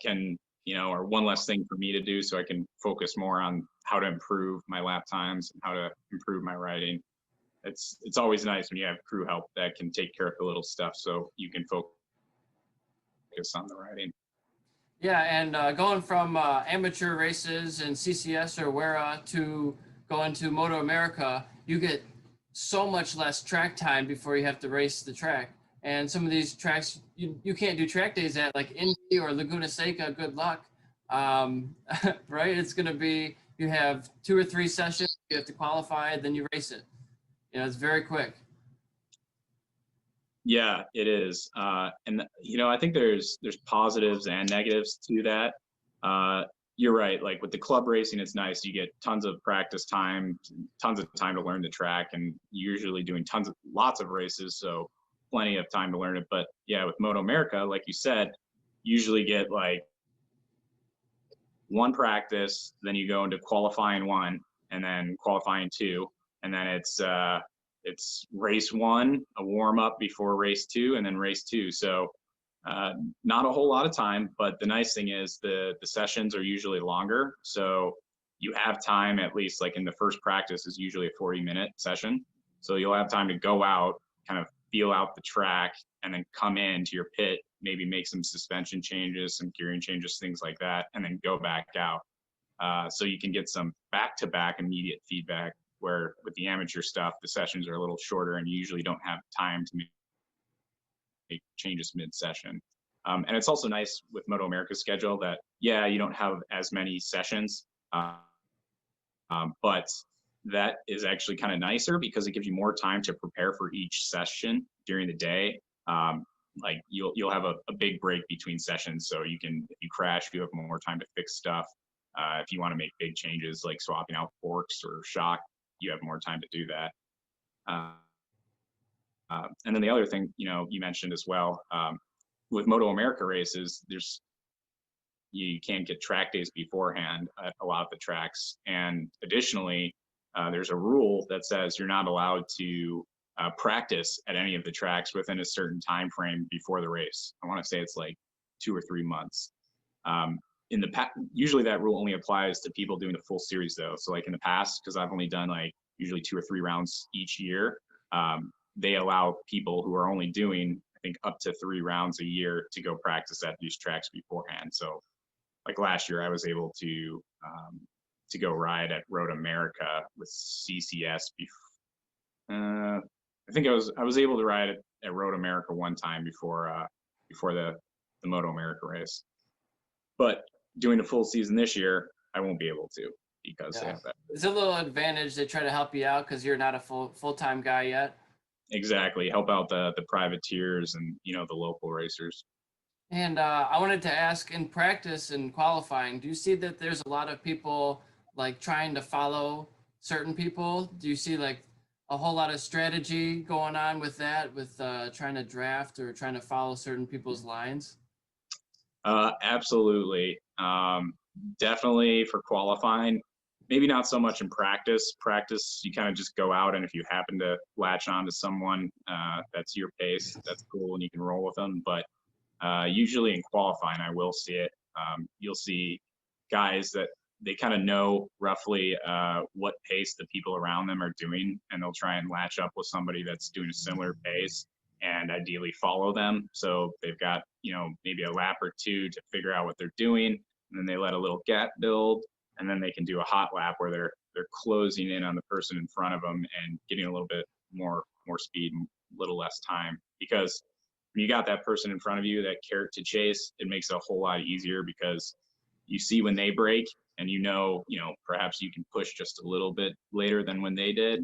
can, are one less thing for me to do so I can focus more on how to improve my lap times and how to improve my riding. It's always nice when you have crew help that can take care of the little stuff so you can focus on the riding. Yeah, and going from amateur races and CCS or WERA to going to Moto America, you get so much less track time before you have to race the track. And some of these tracks, you can't do track days at, like Indy or Laguna Seca. Good luck, right? It's going to be, you have 2 or 3 sessions, you have to qualify, then you race it. It's very quick. Yeah, it is. And I think there's positives and negatives to that. You're right. Like with the club racing, it's nice. You get tons of practice time, tons of time to learn the track, and you're usually doing lots of races, so plenty of time to learn it. But yeah, with Moto America, like you said, usually get like one practice, then you go into qualifying 1, and then qualifying 2, and then it's race 1, a warm up before race 2, and then race 2. So not a whole lot of time, but the nice thing is the sessions are usually longer. So you have time, at least like in the first practice is usually a 40-minute session. So you'll have time to go out, kind of feel out the track, and then come into your pit, maybe make some suspension changes, some gearing changes, things like that, and then go back out. So you can get some back-to-back immediate feedback, where with the amateur stuff, the sessions are a little shorter and you usually don't have time to make changes mid-session. And it's also nice with Moto America's schedule that, you don't have as many sessions, but that is actually kind of nicer because it gives you more time to prepare for each session during the day. Like you'll have a big break between sessions, so if you crash, you have more time to fix stuff. If you want to make big changes like swapping out forks or shock, you have more time to do that. And then the other thing, you mentioned as well, with Moto America races, you can't get track days beforehand at a lot of the tracks. And additionally, there's a rule that says you're not allowed to practice at any of the tracks within a certain time frame before the race. I want to say it's like 2 or 3 months. Usually that rule only applies to people doing a full series though. So like in the past, because I've only done like usually 2 or 3 rounds each year, they allow people who are only doing, I think, up to 3 rounds a year to go practice at these tracks beforehand. So like last year, I was able to go ride at Road America with CCS. I think I was able to ride at Road America one time before the Moto America race. But doing a full season this year, I won't be able to because they have that. It's a little advantage. They try to help you out because you're not a full-time guy yet. Exactly. Help out the privateers and, the local racers. And I wanted to ask, in practice and qualifying, do you see that there's a lot of people like trying to follow certain people? Do you see like a whole lot of strategy going on with that, with trying to draft or trying to follow certain people's lines? Absolutely. Definitely for qualifying. Maybe not so much in practice. Practice, you kind of just go out, and if you happen to latch on to someone that's your pace, that's cool, and you can roll with them. But usually in qualifying, I will see it. You'll see guys that they kind of know roughly what pace the people around them are doing, and they'll try and latch up with somebody that's doing a similar pace and ideally follow them. So they've got, maybe a lap or 2 to figure out what they're doing, and then they let a little gap build, and then they can do a hot lap where they're closing in on the person in front of them and getting a little bit more speed and a little less time. Because when you got that person in front of you, that carrot to chase, it makes it a whole lot easier because you see when they break, and perhaps you can push just a little bit later than when they did,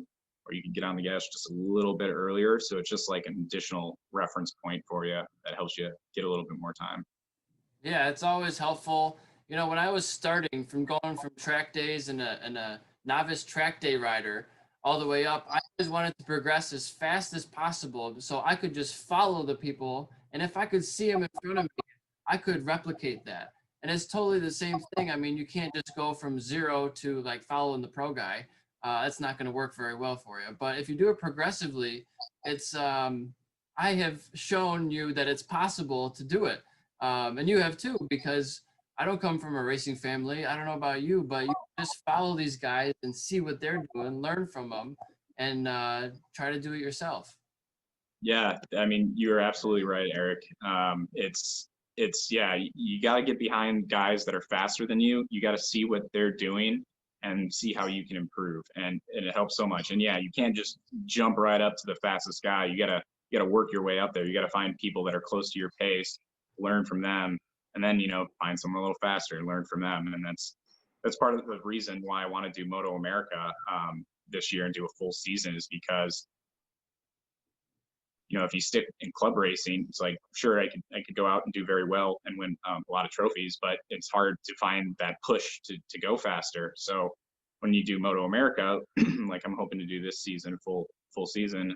or you can get on the gas just a little bit earlier. So it's just like an additional reference point for you that helps you get a little bit more time. Yeah, it's always helpful. When I was starting from going from track days and a novice track day rider all the way up, I always wanted to progress as fast as possible so I could just follow the people. And if I could see them in front of me, I could replicate that. And it's totally the same thing. I mean, you can't just go from 0 to like following the pro guy. that's not going to work very well for you. But if you do it progressively, it's I have shown you that it's possible to do it, and you have too, because I don't come from a racing family. I don't know about you, but you just follow these guys and see what they're doing, learn from them, and try to do it yourself. Yeah, I mean, you're absolutely right, Eric. Yeah, you got to get behind guys that are faster than you. You got to see what they're doing and see how you can improve, and it helps so much. And yeah, you can't just jump right up to the fastest guy. You gotta work your way up there. You gotta find people that are close to your pace, learn from them, and then find someone a little faster and learn from them. And that's part of the reason why I want to do Moto America this year and do a full season, is because if you stick in club racing, it's like, sure, I could go out and do very well and win a lot of trophies, but it's hard to find that push to go faster. So when you do Moto America, like I'm hoping to do this season, full season,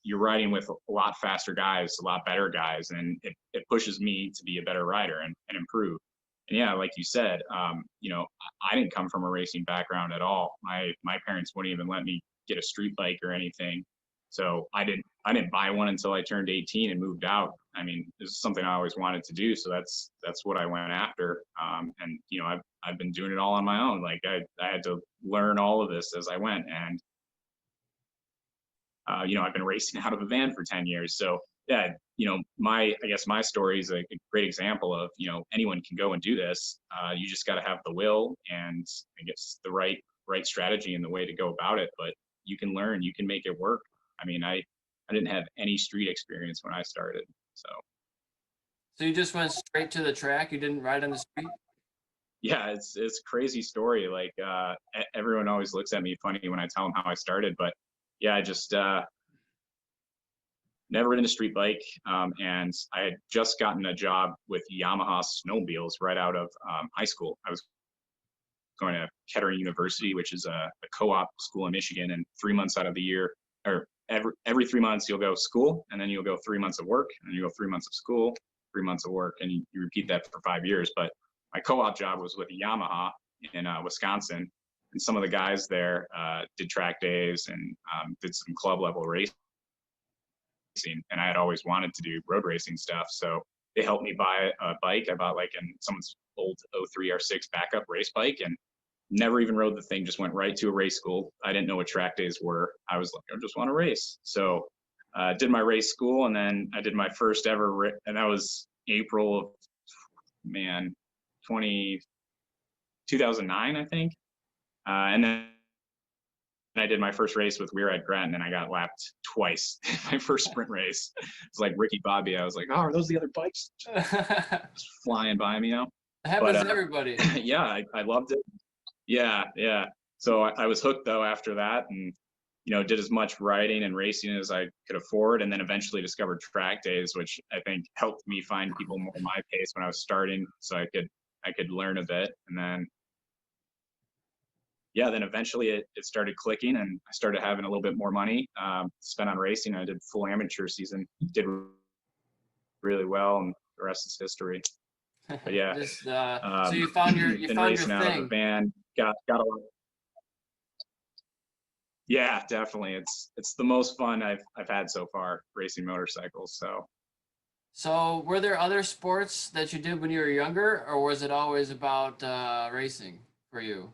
you're riding with a lot faster guys, a lot better guys, and it pushes me to be a better rider and improve. And yeah, like you said, I didn't come from a racing background at all. My parents wouldn't even let me get a street bike or anything. So I didn't buy one until I turned 18 and moved out. I mean, this is something I always wanted to do, so that's what I went after. And I've been doing it all on my own. Like I had to learn all of this as I went, and I've been racing out of a van for 10 years. So yeah, I guess my story is a great example of, anyone can go and do this. You just got to have the will and I guess the right strategy and the way to go about it. But you can learn, you can make it work. I mean, I didn't have any street experience when I started. So you just went straight to the track? You didn't ride on the street? Yeah, it's a crazy story. Like everyone always looks at me funny when I tell them how I started, but yeah, I just never ridden a street bike, and I had just gotten a job with Yamaha snowmobiles right out of high school. I was going to Kettering University, which is a co-op school in Michigan, and 3 months out of the year, or every 3 months, you'll go school, and then you'll go 3 months of work, and then you go 3 months of school, 3 months of work, and you repeat that for 5 years. But my co-op job was with Yamaha in Wisconsin, and some of the guys there did track days and did some club level racing, and I had always wanted to do road racing stuff. So they helped me buy a bike. I bought like someone's old 03 R6 backup race bike, and never even rode the thing, just went right to a race school. I didn't know what track days were. I was like, I just want to race. So did my race school, and then I did my first ever, and that was April of, 2009, I think. And then I did my first race with Weir at Gretton, and I got lapped twice. My first sprint race. It's like Ricky Bobby. I was like, oh, are those the other bikes? Just flying by me, It happens to everybody. Yeah, I loved it. Yeah. So I was hooked though after that, and did as much riding and racing as I could afford, and then eventually discovered track days, which I think helped me find people more my pace when I was starting, so I could learn a bit. And then then eventually it started clicking, and I started having a little bit more money spent on racing. I did full amateur season, did really well, and the rest is history. But yeah, so you found your racing your out thing. of a van, got a lot. Yeah, definitely. It's the most fun I've had so far, racing motorcycles. So were there other sports that you did when you were younger, or was it always about racing for you?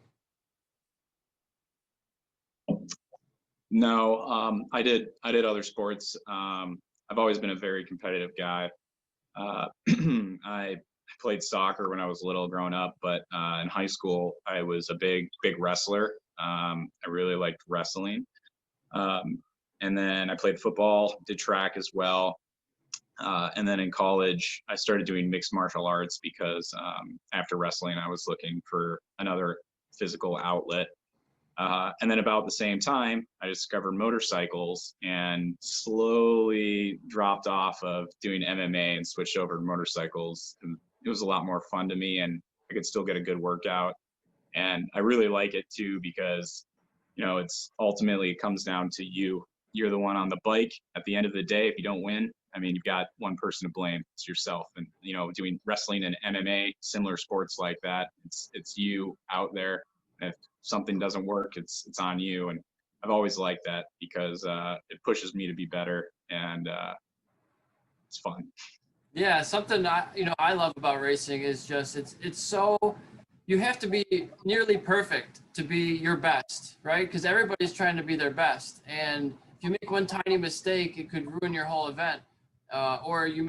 No, I did other sports. I've always been a very competitive guy. I played soccer when I was little growing up, but in high school I was a big wrestler. I really liked wrestling. And then I played football, did track as well. And then in college, I started doing mixed martial arts because after wrestling, I was looking for another physical outlet. And then about the same time, I discovered motorcycles and slowly dropped off of doing MMA and switched over to motorcycles. And it was a lot more fun to me, and I could still get a good workout. And I really like it too, because, it's ultimately, it comes down to you. You're the one on the bike. At the end of the day, if you don't win, I mean, you've got one person to blame. It's yourself. And, doing wrestling and MMA, similar sports like that, it's you out there. If something doesn't work, it's on you. And I've always liked that because it pushes me to be better, and it's fun. Yeah, something I love about racing is just it's so you have to be nearly perfect to be your best, right? Because everybody's trying to be their best, and if you make one tiny mistake, it could ruin your whole event, or your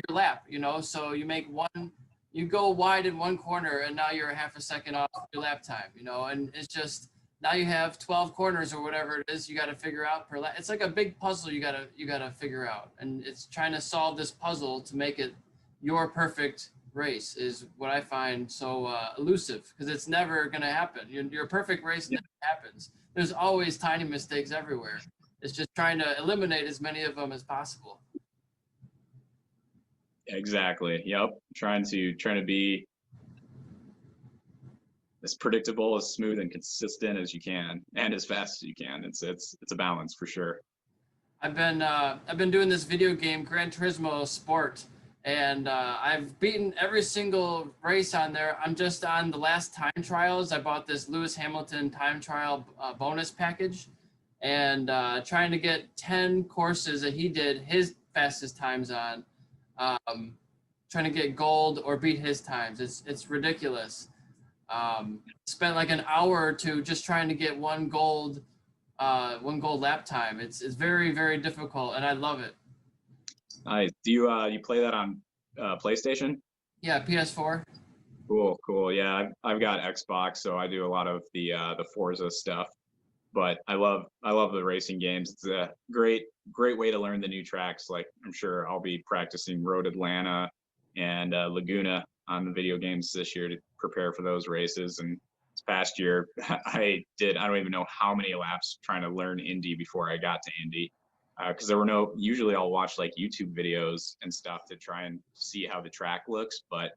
lap, So you go wide in one corner, and now you're a half a second off your lap time, and it's just now you have 12 corners or whatever it is you got to figure out per lap. It's like a big puzzle you got to figure out, and it's trying to solve this puzzle to make it your perfect race is what I find so elusive, because it's never going to happen. Your perfect race never happens. There's always tiny mistakes everywhere. It's just trying to eliminate as many of them as possible. Exactly. Yep. Trying to be as predictable, as smooth and consistent as you can, and as fast as you can. It's a balance for sure. I've been doing this video game Gran Turismo Sport, and I've beaten every single race on there. I'm just on the last time trials. I bought this Lewis Hamilton time trial bonus package, and trying to get 10 courses that he did his fastest times on, trying to get gold or beat his times. It's ridiculous. Spent like an hour or two just trying to get one gold lap time. It's very, very difficult, and I love it. Nice. Do you play that on PlayStation? Yeah, PS4. Cool. Yeah, I've got Xbox, so I do a lot of the Forza stuff. But I love the racing games. It's a great way to learn the new tracks. Like, I'm sure I'll be practicing Road Atlanta and Laguna on the video games this year to prepare for those races. And this past year, I don't even know how many laps trying to learn Indy before I got to Indy. Because there were usually I'll watch like YouTube videos and stuff to try and see how the track looks. But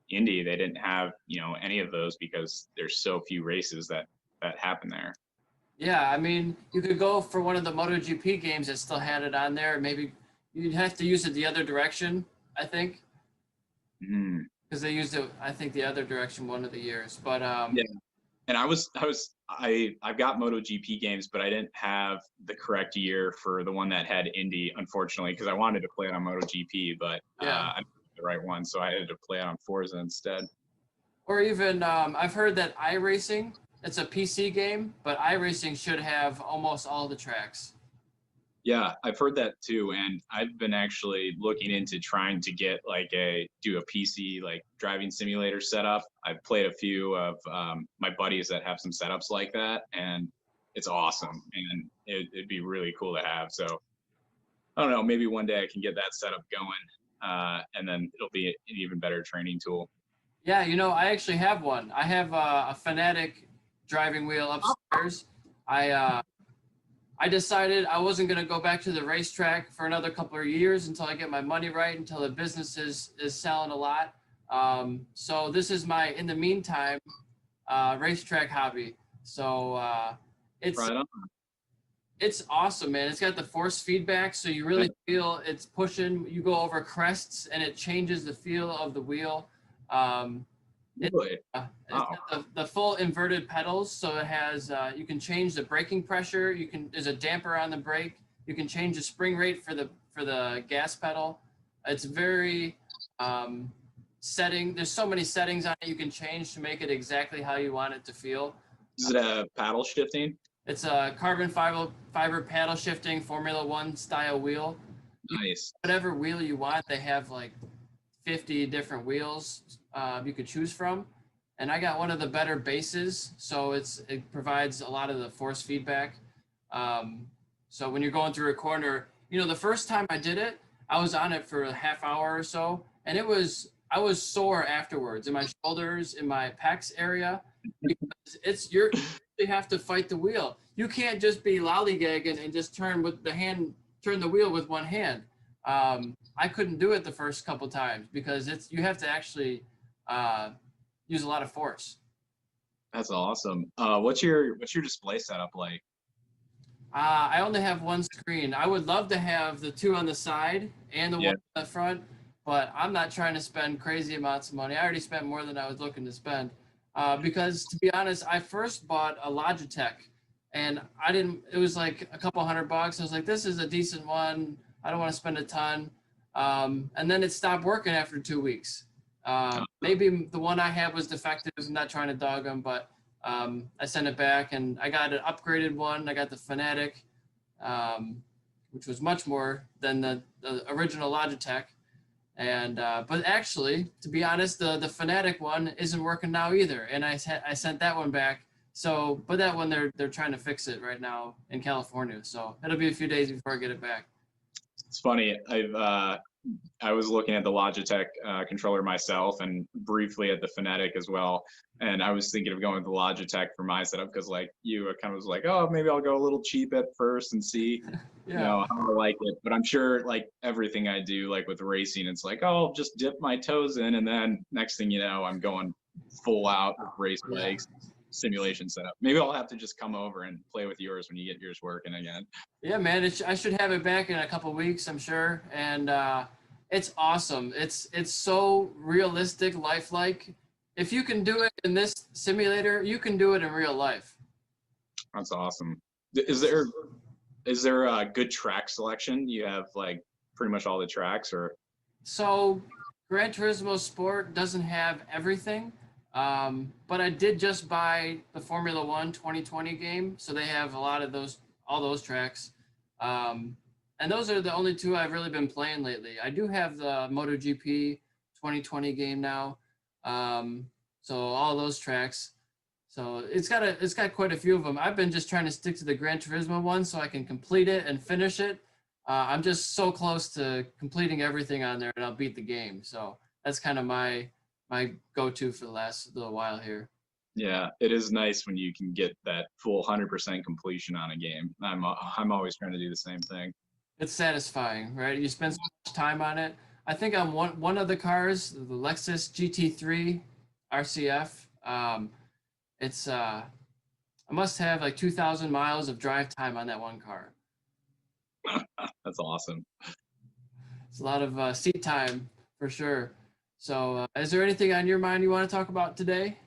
Indy, they didn't have, any of those because there's so few races that happen there. Yeah, I mean, you could go for one of the MotoGP games that still had it on there. Maybe you'd have to use it the other direction, I think. Because they used it, I think, the other direction one of the years. But yeah. And I've got MotoGP games, but I didn't have the correct year for the one that had Indy, unfortunately, because I wanted to play it on MotoGP, but I didn't have the right one, so I had to play it on Forza instead. Or even I've heard that iRacing, it's a PC game, but iRacing should have almost all the tracks. Yeah, I've heard that too, and I've been actually looking into trying to get do a PC like driving simulator setup. I've played a few of my buddies that have some setups like that, and it's awesome, and it'd be really cool to have. So I don't know, maybe one day I can get that setup going, and then it'll be an even better training tool. Yeah, I actually have one. I have a Fanatic driving wheel upstairs. I decided I wasn't going to go back to the racetrack for another couple of years until I get my money right, until the business is selling a lot. So this is my, in the meantime, racetrack hobby. So it's right on. It's awesome, man. It's got the force feedback, so you really feel it's pushing. You go over crests, and it changes the feel of the wheel. Really? It's got the full inverted pedals, so it has you can change the braking pressure. There's a damper on the brake. You can change the spring rate for the gas pedal. It's very setting. There's so many settings on it you can change to make it exactly how you want it to feel. Is it a paddle shifting? It's a carbon fiber paddle shifting Formula One style wheel. Nice. Whatever wheel you want, they have like 50 different wheels you could choose from. And I got one of the better bases, so it provides a lot of the force feedback. So when you're going through a corner, the first time I did it, I was on it for a half hour or so, and I was sore afterwards in my shoulders, in my pecs area, because you have to fight the wheel. You can't just be lollygagging and just turn the wheel with one hand. I couldn't do it the first couple times because you have to actually use a lot of force. That's awesome. What's your display setup like? I only have one screen. I would love to have the two on the side and the one on the front, but I'm not trying to spend crazy amounts of money. I already spent more than I was looking to spend. because to be honest, I first bought a Logitech, and I didn't. It was like a couple $100. I was like, this is a decent one. I don't want to spend a ton. And then it stopped working after 2 weeks. Maybe the one I had was defective. I'm not trying to dog them, but I sent it back, and I got an upgraded one. I got the Fanatic, which was much more than the original Logitech. And but actually, to be honest, the Fanatic one isn't working now either, and I sent that one back. So, but that one they're trying to fix it right now in California. So it'll be a few days before I get it back. It's funny. I was looking at the Logitech controller myself, and briefly at the Fnatic as well. And I was thinking of going with the Logitech for my setup because, like you, I kind of was like, oh, maybe I'll go a little cheap at first and see, you know, how I like it. But I'm sure, like everything I do, like with racing, it's like, oh, I'll just dip my toes in, and then next thing you know, I'm going full out with race bikes. Simulation setup. Maybe I'll have to just come over and play with yours when you get yours working again. Yeah, man. I should have it back in a couple weeks, I'm sure. And it's awesome. It's so realistic, lifelike. If you can do it in this simulator, you can do it in real life. That's awesome. Is there a good track selection? You have like pretty much all the tracks, or? So Gran Turismo Sport doesn't have everything. But I did just buy the Formula One 2020 game, so they have a lot of all those tracks. And those are the only two I've really been playing lately. I do have the MotoGP 2020 game now, so all those tracks. So it's got quite a few of them. I've been just trying to stick to the Gran Turismo one so I can complete it and finish it. I'm just so close to completing everything on there, and I'll beat the game. So that's kind of my go-to for the last little while here. Yeah, it is nice when you can get that full 100% completion on a game. I'm always trying to do the same thing. It's satisfying, right? You spend so much time on it. I think on one of the cars, the Lexus GT3 RCF, it's I must have like 2,000 miles of drive time on that one car. That's awesome. It's a lot of seat time for sure. So, is there anything on your mind you want to talk about today?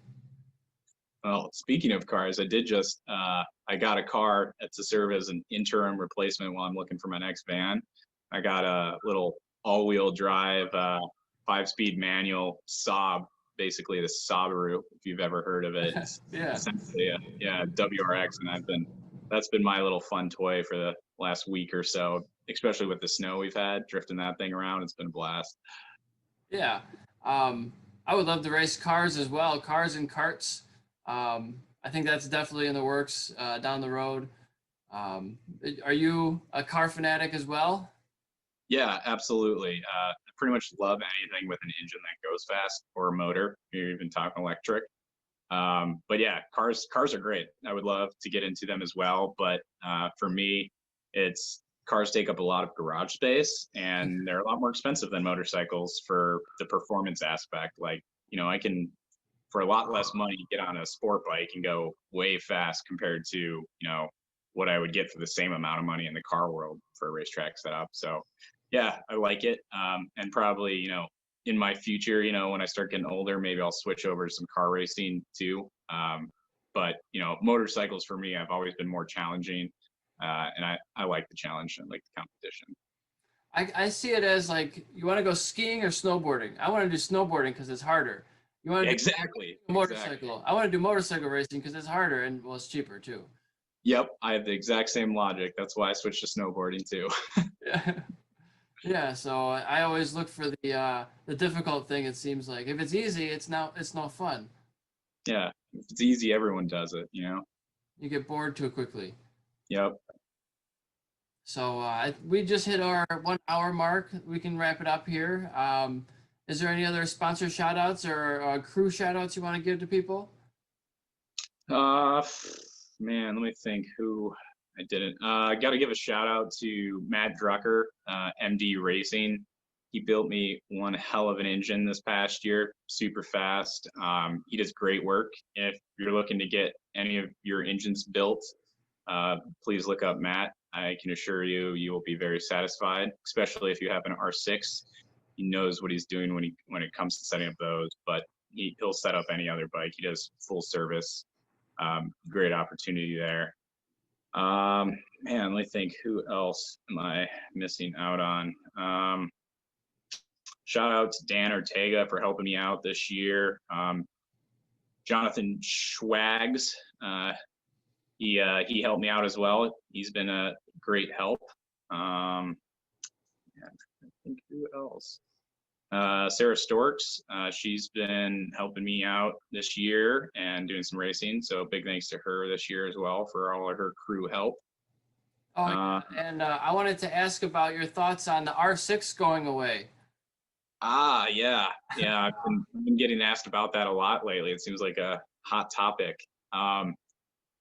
Well, speaking of cars, I did just I got a car to serve as an interim replacement while I'm looking for my next van. I got a little all-wheel drive 5-speed manual Saab, basically the Subaru, if you've ever heard of it. Yeah. Essentially, WRX, and that's been my little fun toy for the last week or so, especially with the snow we've had, drifting that thing around. It's been a blast. Yeah. I would love to race cars as well, cars and karts. I think that's definitely in the works down the road. Are you a car fanatic as well? Yeah, absolutely. I pretty much love anything with an engine that goes fast or a motor. You're even talking electric. But yeah, cars are great. I would love to get into them as well. But for me, cars take up a lot of garage space, and they're a lot more expensive than motorcycles for the performance aspect. Like, you know, I can, for a lot less money, get on a sport bike and go way fast compared to, you know, what I would get for the same amount of money in the car world for a racetrack setup. So yeah, I like it. And probably, you know, in my future, you know, when I start getting older, maybe I'll switch over to some car racing too. But, you know, motorcycles for me, I've always been more challenging. And I like the challenge and like the competition. I see it as like, you want to go skiing or snowboarding. I want to do snowboarding because it's harder. You want to Exactly. do motorcycle. Exactly. I want to do motorcycle racing because it's harder and well, it's cheaper too. Yep, I have the exact same logic. That's why I switched to snowboarding too. Yeah. Yeah, so I always look for the difficult thing. It seems like if it's easy, it's no fun. Yeah, if it's easy, everyone does it. You know. You get bored too quickly. Yep. So we just hit our 1 hour mark. We can wrap it up here. Is there any other sponsor shout outs or crew shout outs you want to give to people? Man, let me think who I didn't. I got to give a shout out to Matt Drucker, MD Racing. He built me one hell of an engine this past year, super fast. He does great work. If you're looking to get any of your engines built, please look up Matt. I can assure you, you will be very satisfied, especially if you have an R6. He knows what he's doing when it comes to setting up those. But he'll set up any other bike. He does full service. Great opportunity there. Man, let me think, who else am I missing out on? Shout out to Dan Ortega for helping me out this year. Jonathan Schwags, he helped me out as well. He's been a great help. I think who else? Sarah Storks, she's been helping me out this year and doing some racing. So big thanks to her this year as well for all of her crew help. Oh, and I wanted to ask about your thoughts on the R6 going away. Yeah. I've been getting asked about that a lot lately. It seems like a hot topic.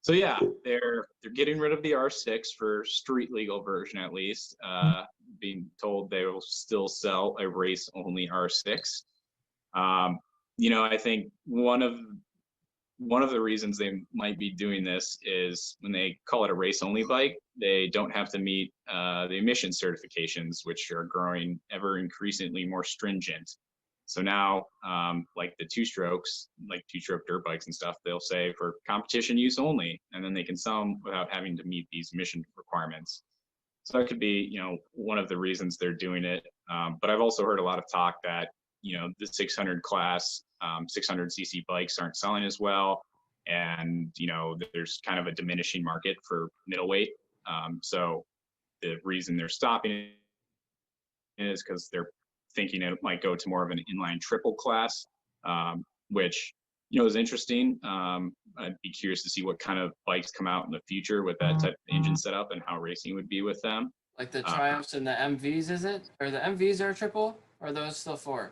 So yeah, they're getting rid of the R6 for street legal version at least. Being told they will still sell a race only R6. I think one of the reasons they might be doing this is when they call it a race only bike, they don't have to meet the emission certifications, which are growing ever increasingly more stringent. So now, like the two-stroke dirt bikes and stuff, they'll say for competition use only, and then they can sell them without having to meet these emission requirements. So that could be, one of the reasons they're doing it. But I've also heard a lot of talk that, the 600 class, 600cc bikes aren't selling as well. And, there's kind of a diminishing market for middleweight. So the reason they're stopping it is because they're thinking it might go to more of an inline triple class, which, is interesting. I'd be curious to see what kind of bikes come out in the future with that type of engine setup and how racing would be with them. Like the Triumphs and the MVs, is it? Or the MVs are triple? Or are those still four?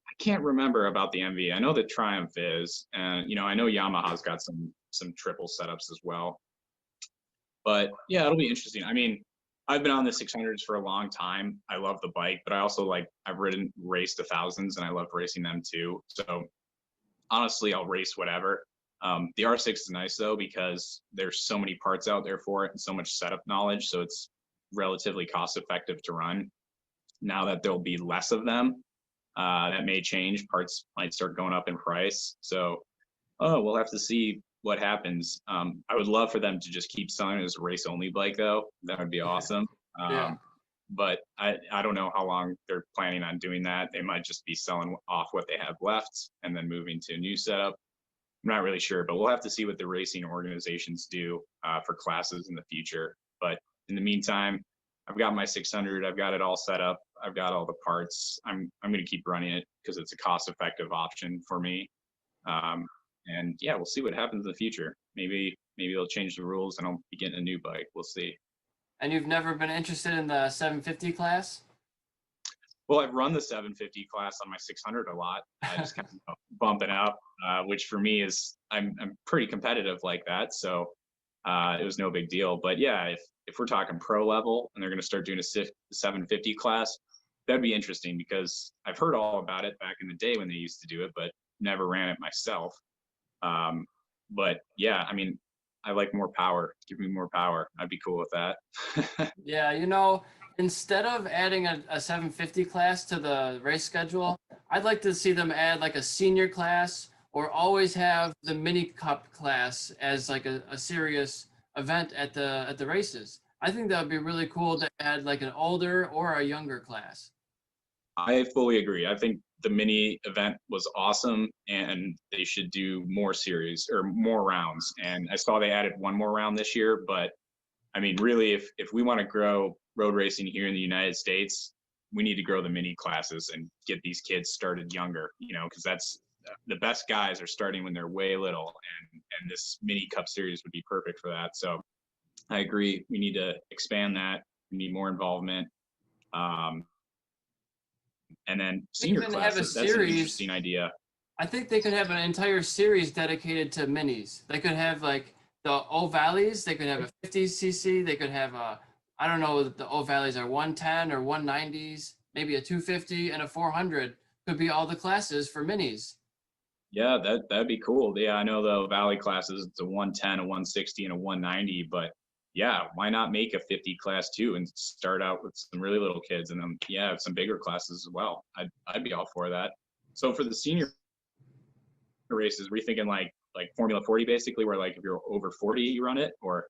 I can't remember about the MV. I know the Triumph is, and I know Yamaha's got some triple setups as well. But yeah, it'll be interesting. I mean, I've been on the 600s for a long time. I love the bike, but I also I've raced the thousands, and I love racing them too. So honestly, I'll race whatever. The R6 is nice though because there's so many parts out there for it and so much setup knowledge, so it's relatively cost effective to run. Now that there'll be less of them, that may change. Parts might start going up in price. So, we'll have to see what happens. I would love for them to just keep selling it as a race only bike though. That would be awesome. Yeah. But I don't know how long they're planning on doing that. They might just be selling off what they have left and then moving to a new setup. I'm not really sure, but we'll have to see what the racing organizations do for classes in the future. But in the meantime, I've got my 600. I've got it all set up. I've got all the parts. I'm going to keep running it because it's a cost-effective option for me. And yeah, we'll see what happens in the future. Maybe they'll change the rules and I'll be getting a new bike. We'll see. And you've never been interested in the 750 class? Well, I've run the 750 class on my 600 a lot. I just kind of bump it up, which for me is I'm pretty competitive like that. So it was no big deal. But yeah, if we're talking pro level and they're going to start doing a 750 class, that'd be interesting because I've heard all about it back in the day when they used to do it, but never ran it myself. But yeah, I mean, I like more power. Give me more power. I'd be cool with that. Yeah, instead of adding a 750 class to the race schedule, I'd like to see them add like a senior class or always have the mini cup class as like a serious event at the races. I think that would be really cool to add like an older or a younger class. I fully agree. I think the mini event was awesome and they should do more series or more rounds. And I saw they added one more round this year, but I mean, really, if we want to grow road racing here in the United States, we need to grow the mini classes and get these kids started younger, because that's the best guys are starting when they're way little, and this mini cup series would be perfect for that. So I agree. We need to expand that. We need more involvement. And then senior classes, that's an interesting idea. I think they could have an entire series dedicated to minis. They could have like the O Valleys, they could have a 50cc, they could have I don't know if the O Valleys are 110 or 190s, maybe a 250 and a 400 could be all the classes for minis. Yeah, that'd be cool. Yeah, I know the Valley classes, it's a 110, a 160, and a 190, but yeah, why not make a 50 class too and start out with some really little kids and then some bigger classes as well. I'd be all for that. So for the senior races? Were you thinking like Formula 40 basically, where like if you're over 40 you run it, or?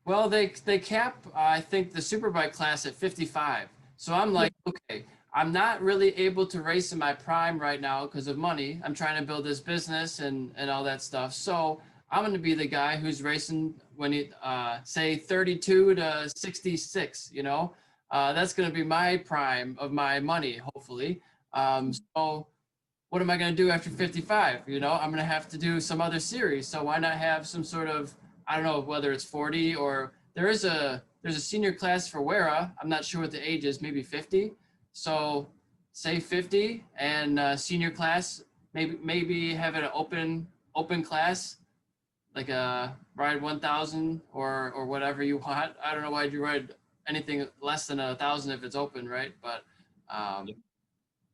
Well, they cap I think the superbike class at 55. So I'm like, okay, I'm not really able to race in my prime right now because of money. I'm trying to build this business and all that stuff. So I'm going to be the guy who's racing when he say 32 to 66. You know, that's going to be my prime of my money, hopefully. So what am I going to do after 55? You know, I'm going to have to do some other series. So why not have some sort of, I don't know whether it's 40 or there's a senior class for Wera. I'm not sure what the age is, maybe 50. So say 50 and senior class, maybe have an open class, like a ride 1,000 or whatever you want. I don't know why you ride anything less than 1,000 if it's open, right? But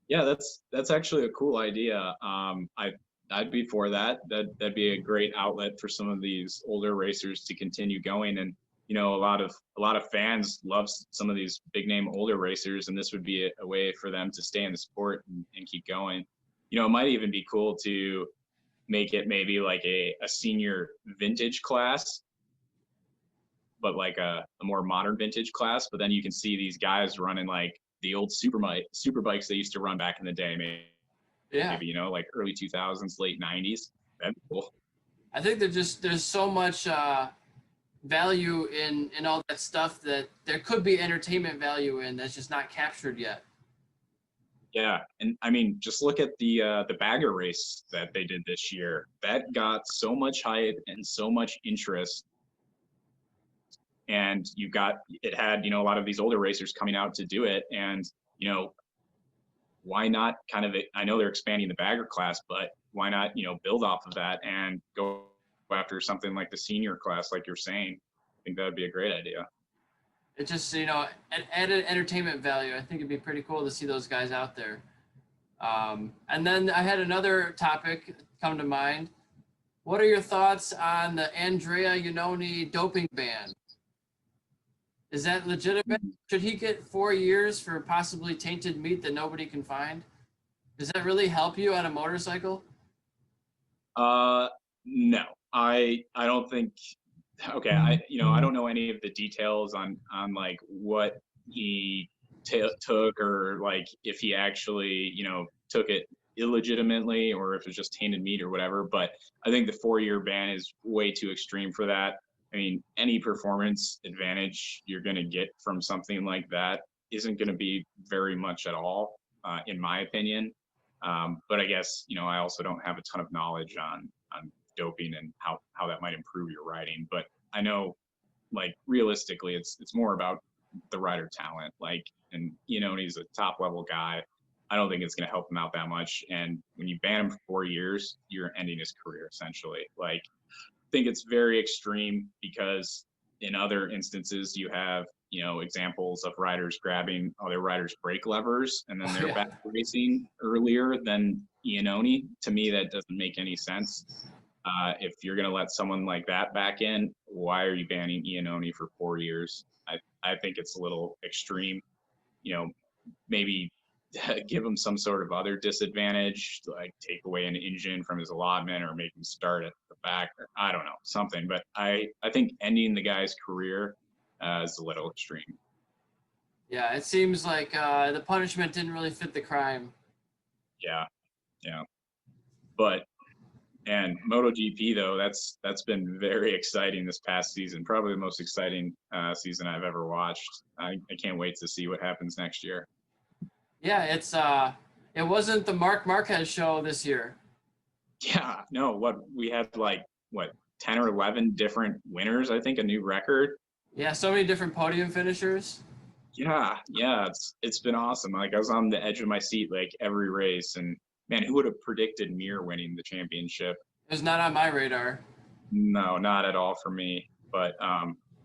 Yeah, that's actually a cool idea. I'd be for that. That'd be a great outlet for some of these older racers to continue going. And you know, a lot of fans love some of these big name older racers, and this would be a way for them to stay in the sport and keep going. You know, it might even be cool to make it maybe like a senior vintage class, but like a more modern vintage class. But then you can see these guys running like the old super bikes they used to run back in the day, yeah, maybe, you know, like early 2000s, late 90s. That'd be cool. I think there's so much value in all that stuff that there could be entertainment value in that's just not captured yet. Yeah, and I mean, just look at the bagger race that they did this year. That got so much hype and so much interest, and it had, you know, a lot of these older racers coming out to do it, and you know, why not kind of, I know they're expanding the bagger class, but why not, you know, build off of that and go after something like the senior class, like you're saying? I think that would be a great idea. It just, you know, added entertainment value. I think it'd be pretty cool to see those guys out there. And then I had another topic come to mind. What are your thoughts on the Andrea Iannone doping ban? Is that legitimate? Should he get 4 years for possibly tainted meat that nobody can find? Does that really help you on a motorcycle? Uh, no, I don't think. Okay, I don't know any of the details on like what he took, or like if he actually, you know, took it illegitimately or if it's just tainted meat or whatever. But I think the 4 year ban is way too extreme for that. I mean, any performance advantage you're going to get from something like that isn't going to be very much at all, in my opinion. But I guess, you know, I also don't have a ton of knowledge on doping and how that might improve your riding. But I know, like, realistically, it's more about the rider talent. Like, and you know, he's a top level guy. I don't think it's going to help him out that much. And when you ban him for 4 years, you're ending his career essentially. Like, I think it's very extreme because in other instances you have, you know, examples of riders grabbing other riders' brake levers and then they're Yeah. back racing earlier than Iannone. To me, that doesn't make any sense. If you're going to let someone like that back in, why are you banning Iannone for 4 years? I think it's a little extreme. You know, maybe give him some sort of other disadvantage, like take away an engine from his allotment or make him start at the back, or I don't know, something. But I think ending the guy's career is a little extreme. Yeah, it seems like the punishment didn't really fit the crime. Yeah, yeah. But and MotoGP though, that's been very exciting this past season. Probably the most exciting season I've ever watched. I can't wait to see what happens next year. Yeah, it wasn't the Mark Marquez show this year. Yeah, no, what we had like what 10 or 11 different winners, I think a new record. Yeah, so many different podium finishers. Yeah, it's been awesome. Like I was on the edge of my seat like every race, and man, who would have predicted Mir winning the championship? It was not on my radar. No, not at all for me. But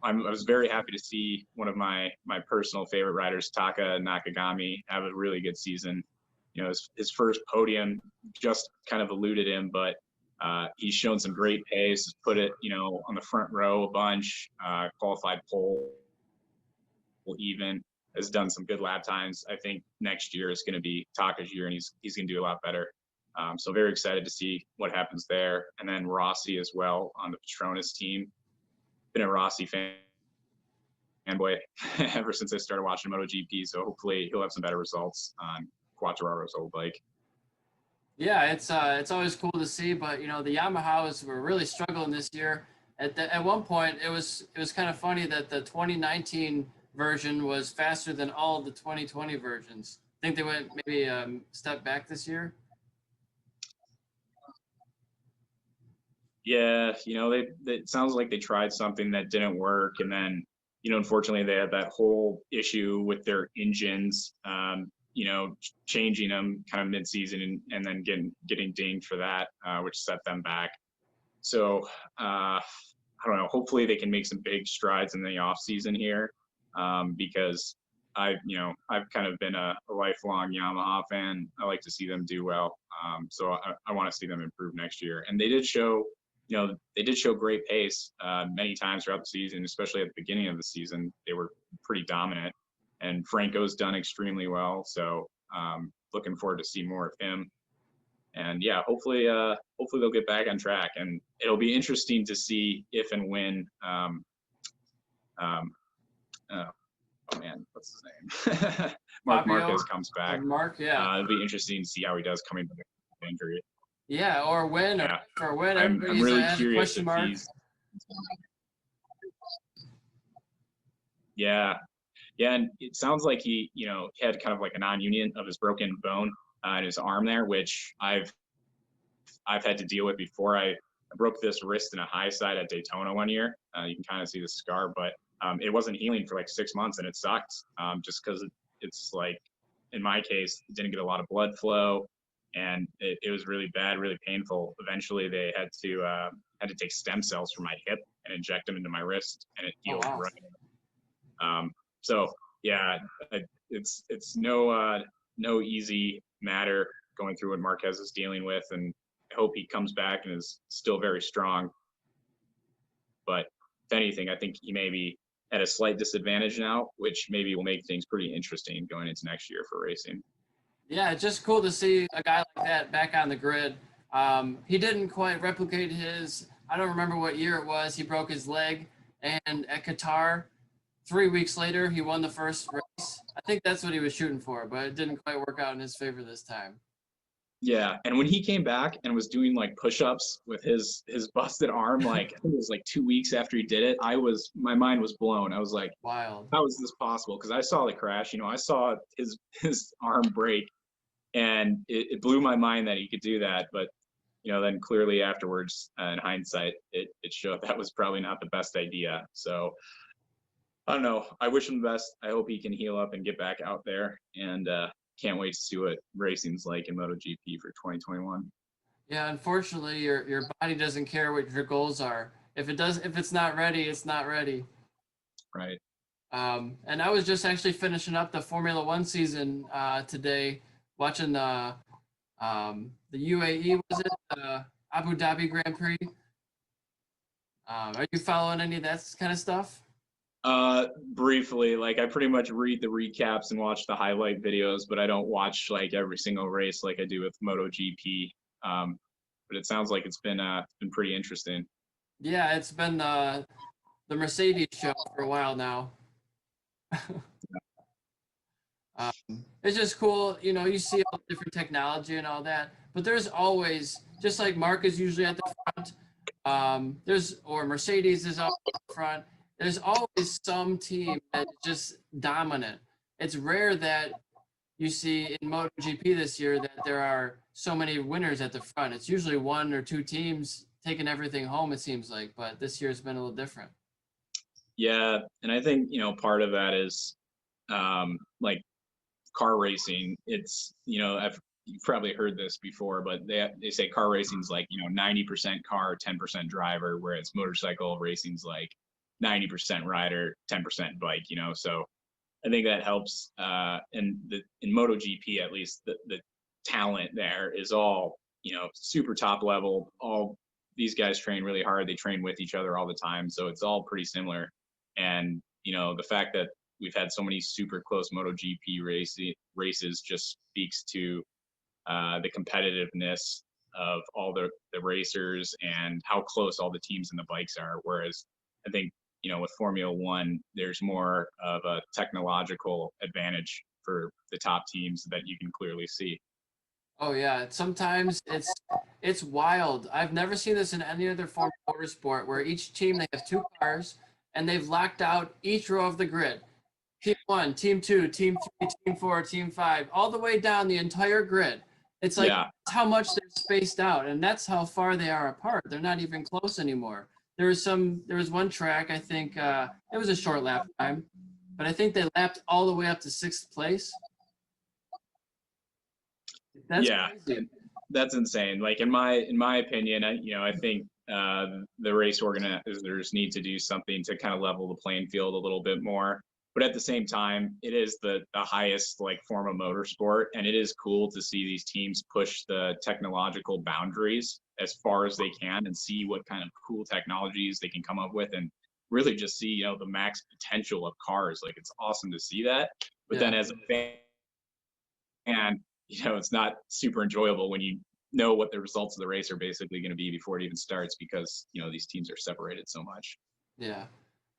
I was very happy to see one of my personal favorite riders, Taka Nakagami, have a really good season. You know, his first podium just kind of eluded him, but he's shown some great pace. Put it, you know, on the front row a bunch. Qualified pole even, has done some good lap times. I think next year is going to be Taka's year, and he's going to do a lot better. So very excited to see what happens there. And then Rossi as well on the Petronas team. Been a Rossi fanboy ever since I started watching MotoGP. So hopefully he'll have some better results on Quattro's old bike. Yeah, it's always cool to see, but you know the Yamahas were really struggling this year. At one point, it was kind of funny that the 2019 version was faster than all the 2020 versions. I think they went maybe a step back this year. Yeah, it sounds like they tried something that didn't work, and then unfortunately they had that whole issue with their engines. Changing them kind of mid-season and then getting dinged for that, which set them back. So I don't know. Hopefully they can make some big strides in the off season here, because I've kind of been a lifelong Yamaha fan. I like to see them do well. So I want to see them improve next year. And they did show great pace many times throughout the season, especially at the beginning of the season. They were pretty dominant, and Franco's done extremely well. So looking forward to see more of him. And yeah, hopefully they'll get back on track, and it'll be interesting to see if and when oh man, what's his name? Mark Marquez comes back. Mark, yeah. It'll be interesting to see how he does coming back from injury. Yeah, or when, yeah. or when. I'm really curious question mark. Yeah, and it sounds like he had kind of like a non-union of his broken bone in his arm there, which I've had to deal with before. I broke this wrist in a high side at Daytona one year. You can kind of see the scar, but it wasn't healing for like 6 months, and it sucked just because it's like, in my case, didn't get a lot of blood flow, and it was really bad, really painful. Eventually, they had to take stem cells from my hip and inject them into my wrist, and it healed right. So yeah, it's no easy matter going through what Marquez is dealing with, and I hope he comes back and is still very strong. But if anything, I think he may be at a slight disadvantage now, which maybe will make things pretty interesting going into next year for racing. Yeah, it's just cool to see a guy like that back on the grid. He didn't quite replicate I don't remember what year it was, he broke his leg, and at Qatar, 3 weeks later, he won the first race. I think that's what he was shooting for, but it didn't quite work out in his favor this time. Yeah, and when he came back and was doing like push-ups with his busted arm, like I think it was like 2 weeks after he did it, my mind was blown. I was like, wild. How is this possible? Because I saw the crash, I saw his arm break, and it blew my mind that he could do that. But then clearly afterwards, in hindsight, it showed that was probably not the best idea. So I don't know. I wish him the best. I hope he can heal up and get back out there, and can't wait to see what racing's like in MotoGP for 2021. Yeah, unfortunately, your body doesn't care what your goals are. If it's not ready, it's not ready. Right. And I was just actually finishing up the Formula One season today, watching the UAE, was it Abu Dhabi Grand Prix? Are you following any of that kind of stuff? Briefly, like I pretty much read the recaps and watch the highlight videos, but I don't watch like every single race like I do with MotoGP. But it sounds like it's been pretty interesting. Yeah, it's been the Mercedes show for a while now. It's just cool, you see all the different technology and all that, but there's always, just like Mark is usually at the front, or Mercedes is up front, there's always some team that's just dominant. It's rare that you see in MotoGP this year that there are so many winners at the front. It's usually one or two teams taking everything home, it seems like, but this year's been a little different. Yeah, and I think, part of that is like car racing. It's, you've probably heard this before, but they say car racing's like, 90% car, 10% driver, whereas motorcycle racing's like 90% rider, 10% bike, so I think that helps. And in MotoGP, at least, the talent there is all, super top level. All these guys train really hard. They train with each other all the time. So it's all pretty similar. And, the fact that we've had so many super close MotoGP races just speaks to the competitiveness of all the racers and how close all the teams and the bikes are. Whereas I think, with Formula One, there's more of a technological advantage for the top teams that you can clearly see. Oh yeah, sometimes it's wild. I've never seen this in any other form of motorsport where each team they have two cars and they've locked out each row of the grid. Team one, team two, team three, team four, team five, all the way down the entire grid. It's like Yeah, that's how much they're spaced out, and that's how far they are apart. They're not even close anymore. There was one track, I think it was a short lap time, but I think they lapped all the way up to sixth place. That's yeah, crazy. that's insane. Like in my opinion, I think the race organizers need to do something to kind of level the playing field a little bit more. But at the same time, it is the highest like form of motorsport, and it is cool to see these teams push the technological boundaries as far as they can and see what kind of cool technologies they can come up with, and really just see the max potential of cars. Like it's awesome to see that. But then Yeah. as a fan, it's not super enjoyable when you know what the results of the race are basically going to be before it even starts, because these teams are separated so much. Yeah,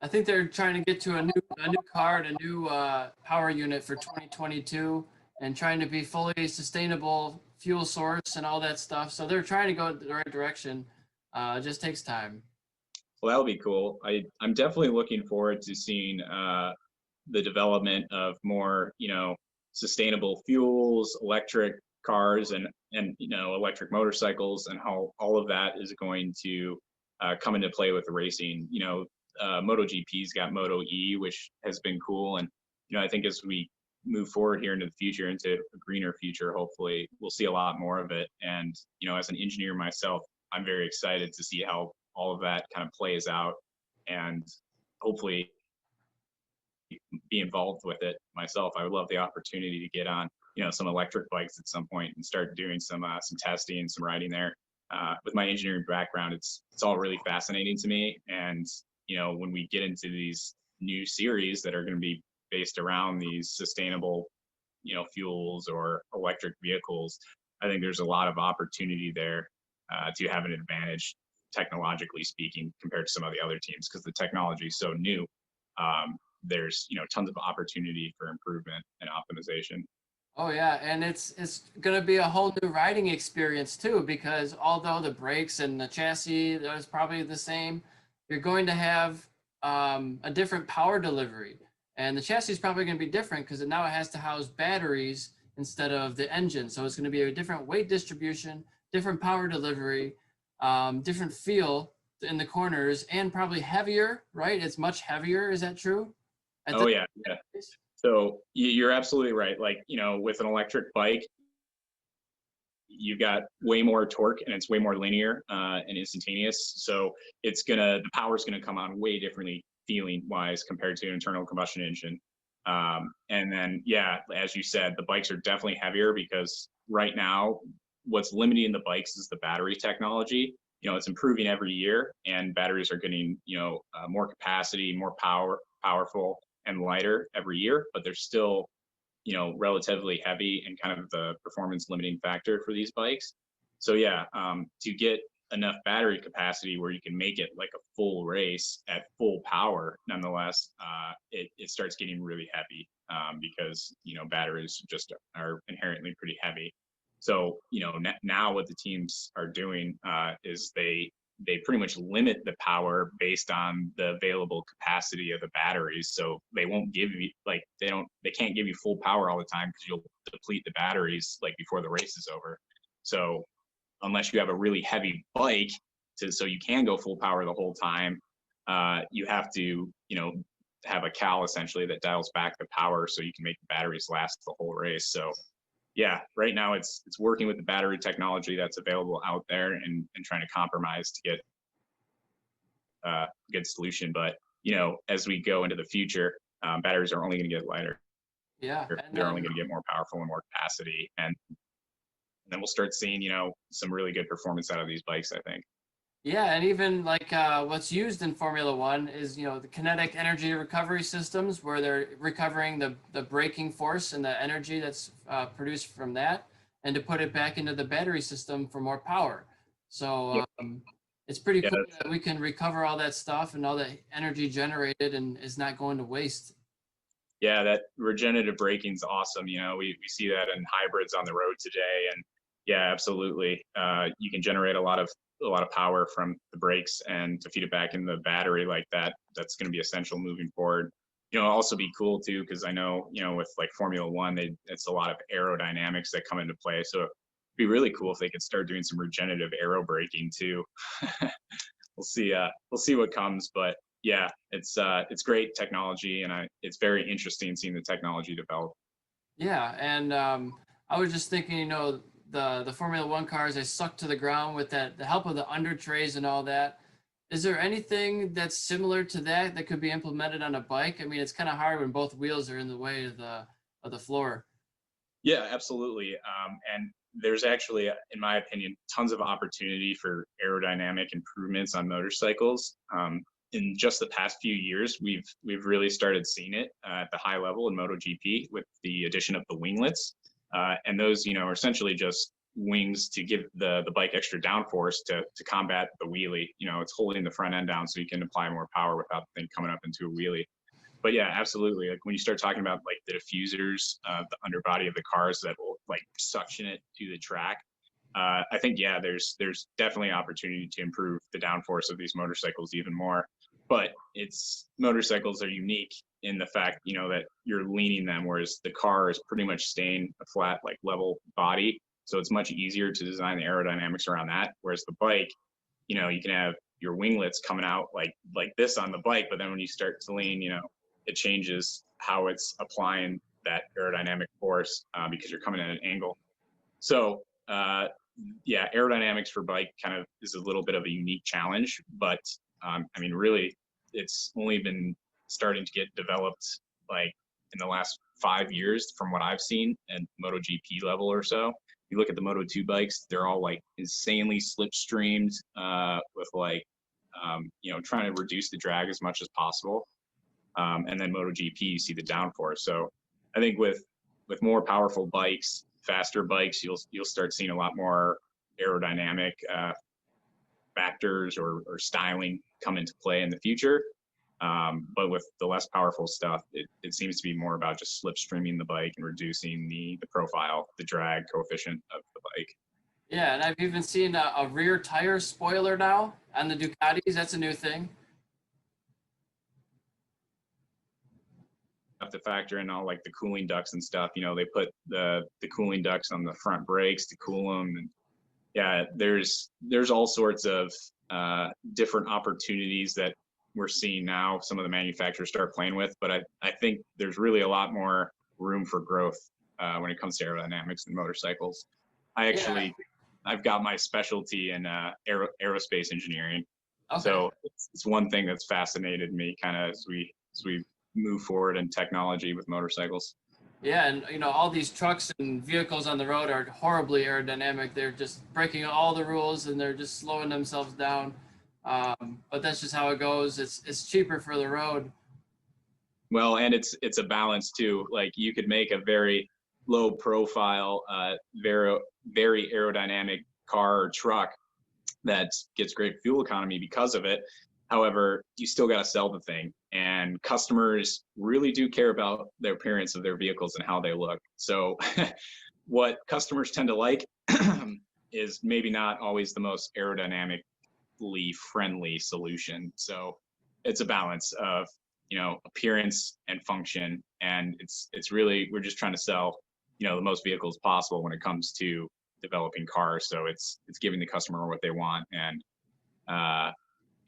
I think they're trying to get to a new car and a new power unit for 2022, and trying to be fully sustainable fuel source and all that stuff. So they're trying to go the right direction. It just takes time. Well, that'll be cool. I'm definitely looking forward to seeing the development of more sustainable fuels, electric cars, and electric motorcycles, and how all of that is going to come into play with the racing. MotoGP's got Moto E, which has been cool, and I think as we move forward here into the future, into a greener future, hopefully we'll see a lot more of it. And as an engineer myself, I'm very excited to see how all of that kind of plays out, and hopefully be involved with it myself. I would love the opportunity to get on some electric bikes at some point and start doing some testing and some riding there. With my engineering background, it's all really fascinating to me. And when we get into these new series that are going to be based around these sustainable fuels or electric vehicles, I think there's a lot of opportunity there to have an advantage, technologically speaking, compared to some of the other teams, because the technology is so new. There's tons of opportunity for improvement and optimization. Oh yeah, and it's gonna be a whole new riding experience too, because although the brakes and the chassis is probably the same, you're going to have a different power delivery, and the chassis is probably going to be different because now it has to house batteries instead of the engine. So it's going to be a different weight distribution, different power delivery, different feel in the corners, and probably heavier. Right? It's much heavier. Is that true? Oh yeah, yeah. So you're absolutely right. Like, with an electric bike, you've got way more torque and it's way more linear and instantaneous. So the power's gonna come on way differently feeling wise compared to an internal combustion engine. And then, yeah, as you said, the bikes are definitely heavier because right now, what's limiting the bikes is the battery technology. It's improving every year, and batteries are getting, more capacity, more powerful, and lighter every year, but they're still relatively heavy and kind of the performance limiting factor for these bikes. So yeah, to get enough battery capacity where you can make it like a full race at full power, nonetheless, it starts getting really heavy because batteries just are inherently pretty heavy. So now what the teams are doing is they pretty much limit the power based on the available capacity of the batteries. So they won't give you they can't give you full power all the time because you'll deplete the batteries like before the race is over. So unless you have a really heavy bike so you can go full power the whole time, you have to have a cal essentially that dials back the power so you can make the batteries last the whole race. So yeah, right now it's working with the battery technology that's available out there and trying to compromise to get a good solution. But as we go into the future, batteries are only going to get lighter. Yeah, They're only going to get more powerful and more capacity, and then we'll start seeing some really good performance out of these bikes, I think. yeah, and even like what's used in Formula One is the kinetic energy recovery systems, where they're recovering the braking force and the energy that's produced from that, and to put it back into the battery system for more power. So Yep. it's pretty Yeah, cool that we can recover all that stuff and all that energy generated and is not going to waste. yeah, that regenerative braking is awesome. You know, we see that in hybrids on the road today, and yeah, absolutely. You can generate a lot of power from the brakes, and to feed it back in the battery like that, that's going to be essential moving forward. You know, also be cool too, because I know, you know, with like Formula One, it's a lot of aerodynamics that come into play. So it'd be really cool if they could start doing some regenerative aero braking too. We'll see. We'll see what comes, but yeah, it's great technology, and it's very interesting seeing the technology develop. Yeah, and I was just thinking, you know, the Formula One cars, they suck to the ground with the help of the under trays and all that. Is there anything that's similar to that that could be implemented on a bike? I mean, it's kind of hard when both wheels are in the way of the floor. Yeah, absolutely. And there's actually, in my opinion, tons of opportunity for aerodynamic improvements on motorcycles. In just the past few years, we've really started seeing it at the high level in MotoGP with the addition of the winglets, and those, you know, are essentially just wings to give the bike extra downforce to combat the wheelie. You know, it's holding the front end down so you can apply more power without the thing coming up into a wheelie. But yeah, absolutely. Like when you start talking about like the diffusers, the underbody of the cars that will like suction it to the track, I think yeah, there's definitely opportunity to improve the downforce of these motorcycles even more. But it's motorcycles are unique in the fact, you know, that you're leaning them, whereas the car is pretty much staying a flat, like level body. So it's much easier to design the aerodynamics around that. Whereas the bike, you know, you can have your winglets coming out like this on the bike, but then when you start to lean, you know, it changes how it's applying that aerodynamic force because you're coming at an angle. So yeah, aerodynamics for bike kind of is a little bit of a unique challenge, but I mean, really, it's only been starting to get developed like in the last 5 years from what I've seen at MotoGP level or so. You look at the Moto2 bikes, they're all like insanely slipstreamed with like, you know, trying to reduce the drag as much as possible. And then MotoGP, you see the downforce. So I think with more powerful bikes, faster bikes, you'll start seeing a lot more aerodynamic factors or styling come into play in the future. But with the less powerful stuff, it seems to be more about just slipstreaming the bike and reducing the profile, the drag coefficient of the bike. Yeah, and I've even seen a rear tire spoiler now on the Ducatis. That's a new thing. Have to factor in all like the cooling ducts and stuff. You know, they put the cooling ducts on the front brakes to cool them, and yeah, there's all sorts of different opportunities that we're seeing now. Some of the manufacturers start playing with, but I think there's really a lot more room for growth when it comes to aerodynamics and motorcycles. I Yeah. actually I've got my specialty in aerospace engineering, Okay. so it's one thing that's fascinated me kind of as we move forward in technology with motorcycles. Yeah, and you know, all these trucks and vehicles on the road are horribly aerodynamic. They're just breaking all the rules and they're just slowing themselves down. But that's just how it goes. It's cheaper for the road. Well, and it's a balance too. Like you could make a very low profile, very aerodynamic car or truck that gets great fuel economy because of it. However, you still got to sell the thing, and customers really do care about the appearance of their vehicles and how they look. So, what customers tend to like is maybe not always the most aerodynamically friendly solution. So, it's a balance of, you know, appearance and function, and it's really we're just trying to sell, you know, the most vehicles possible when it comes to developing cars. So it's giving the customer what they want, and uh,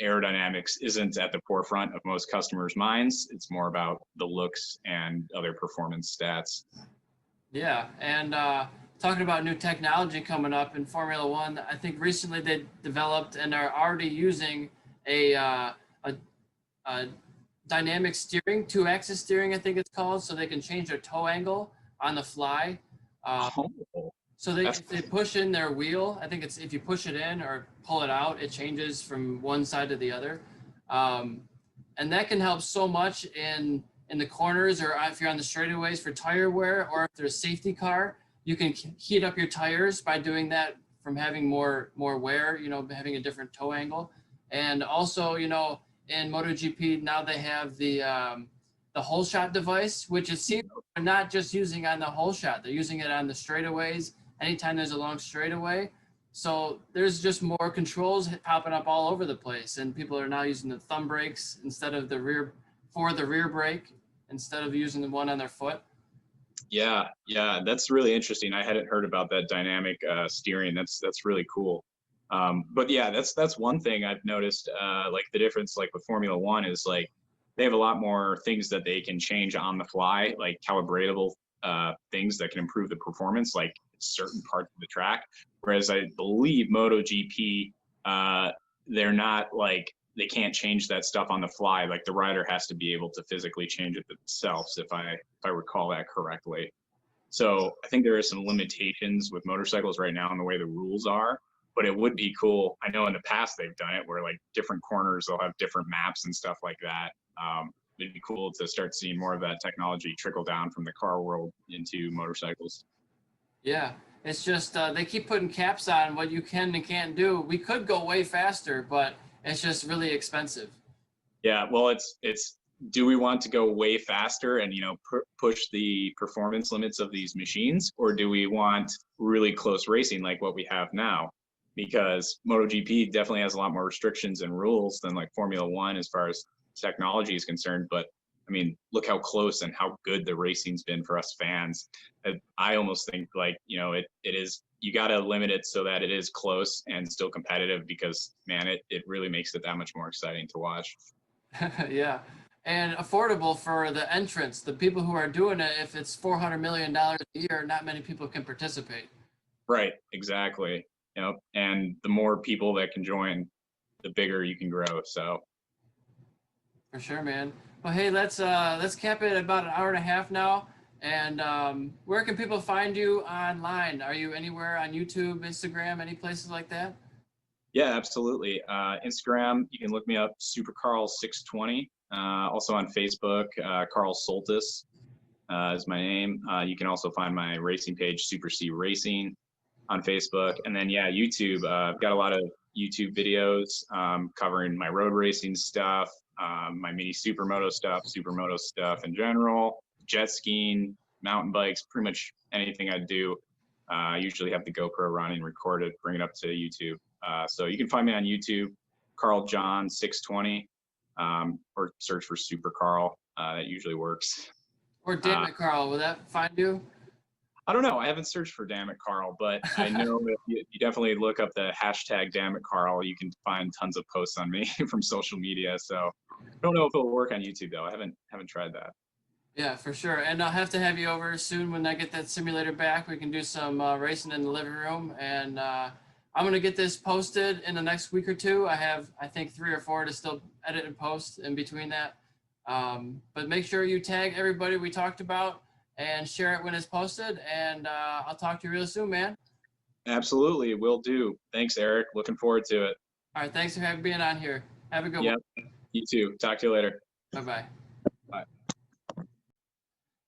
aerodynamics isn't at the forefront of most customers' minds. It's more about the looks and other performance stats. Yeah, and talking about new technology coming up in Formula One, I think recently they developed and are already using a, a dynamic steering, two-axis steering, I think it's called, so they can change their toe angle on the fly. Uh, Oh, so they that's if they push in their wheel, I think it's if you push it in or pull it out, it changes from one side to the other, um, and that can help so much in the corners or if you're on the straightaways for tire wear or if there's a safety car. you can heat up your tires by doing that from having more wear, having a different toe angle. And also, in MotoGP now they have the hole shot device, which it seems they're not just using on the hole shot, they're using it on the straightaways anytime there's a long straightaway. So there's just more controls popping up all over the place, and people are now using the thumb brakes instead of the rear brake instead of using the one on their foot. Yeah, that's really interesting. I hadn't heard about that dynamic steering. That's really cool. But yeah, that's one thing I've noticed. Like the difference, like with Formula One, is like they have a lot more things that they can change on the fly, like calibratable things that can improve the performance, like certain parts of the track. Whereas I believe MotoGP, they're not like, they can't change that stuff on the fly. Like the rider has to be able to physically change it themselves, if I recall that correctly. So I think there are some limitations with motorcycles right now in the way the rules are, but it would be cool. I know in the past they've done it where like different corners, they'll have different maps and stuff like that. It'd be cool to start seeing more of that technology trickle down from the car world into motorcycles. Yeah, it's just they keep putting caps on what you can and can't do. We could go way faster, but it's just really expensive. Yeah, well, it's do we want to go way faster and push the performance limits of these machines, or do we want really close racing like what we have now? Because MotoGP definitely has a lot more restrictions and rules than like Formula One as far as technology is concerned. But I mean, look how close and how good the racing's been for us fans. I almost think like, it is, you got to limit it so that it is close and still competitive, because man, it really makes it that much more exciting to watch. Yeah. And affordable for the entrants, the people who are doing it. If it's $400 million a year, not many people can participate. Right. Exactly. And the more people that can join, the bigger you can grow. So. For sure, man. Well, hey, let's cap it at about an hour and a half now. And where can people find you online? Are you anywhere on YouTube, Instagram, any places like that? Yeah, absolutely. Instagram, you can look me up, SuperCarl620. Also on Facebook, Carl Soltisz is my name. You can also find my racing page, Super C Racing, on Facebook. And then, yeah, YouTube. I've got a lot of YouTube videos covering my road racing stuff, my mini supermoto stuff in general, jet skiing, mountain bikes, pretty much anything I do. I usually have the GoPro running, record it, bring it up to YouTube. So you can find me on YouTube, Carl John 620, or search for Super Carl. That usually works. Or Damn It Carl, will that find you? I don't know. I haven't searched for Damn It Carl, but I know if you definitely look up the hashtag Damn It Carl, you can find tons of posts on me from social media. So I don't know if it'll work on YouTube though. I haven't tried that. Yeah, for sure. And I'll have to have you over soon when I get that simulator back. We can do some racing in the living room. And I'm going to get this posted in the next week or two. I have, I think, 3 or 4 to still edit and post in between that. But make sure you tag everybody we talked about and share it when it's posted. And I'll talk to you real soon, man. Absolutely. Will do. Thanks, Eric. Looking forward to it. All right. Thanks for being on here. Have a good one. You too. Talk to you later. Bye-bye. Bye.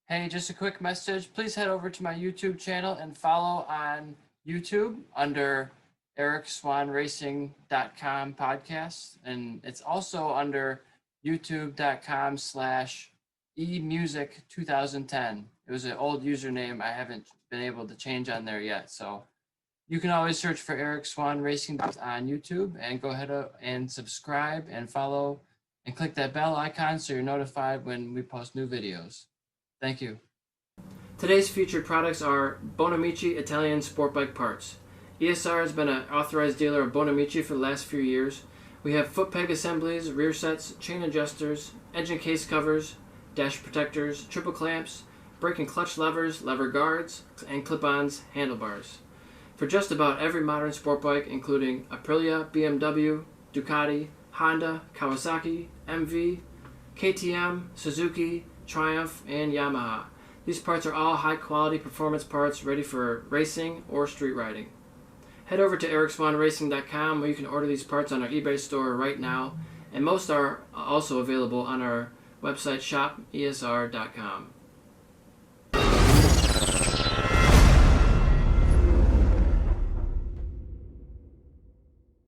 Hey, just a quick message. Please head over to my YouTube channel and follow on YouTube under ericswanracing.com podcast. And it's also under youtube.com/emusic2010. It was an old username I haven't been able to change on there yet. So you can always search for Eric Swahn Racing on YouTube and go ahead and subscribe and follow and click that bell icon so you're notified when we post new videos. Thank you. Today's featured products are Bonamici Italian Sport Bike Parts. ESR has been an authorized dealer of Bonamici for the last few years. We have foot peg assemblies, rear sets, chain adjusters, engine case covers, dash protectors, triple clamps, brake and clutch levers, lever guards, and clip-ons, handlebars. For just about every modern sport bike, including Aprilia, BMW, Ducati, Honda, Kawasaki, MV, KTM, Suzuki, Triumph, and Yamaha. These parts are all high-quality performance parts ready for racing or street riding. Head over to ericswanracing.com where you can order these parts on our eBay store right now, and most are also available on our website shopesr.com.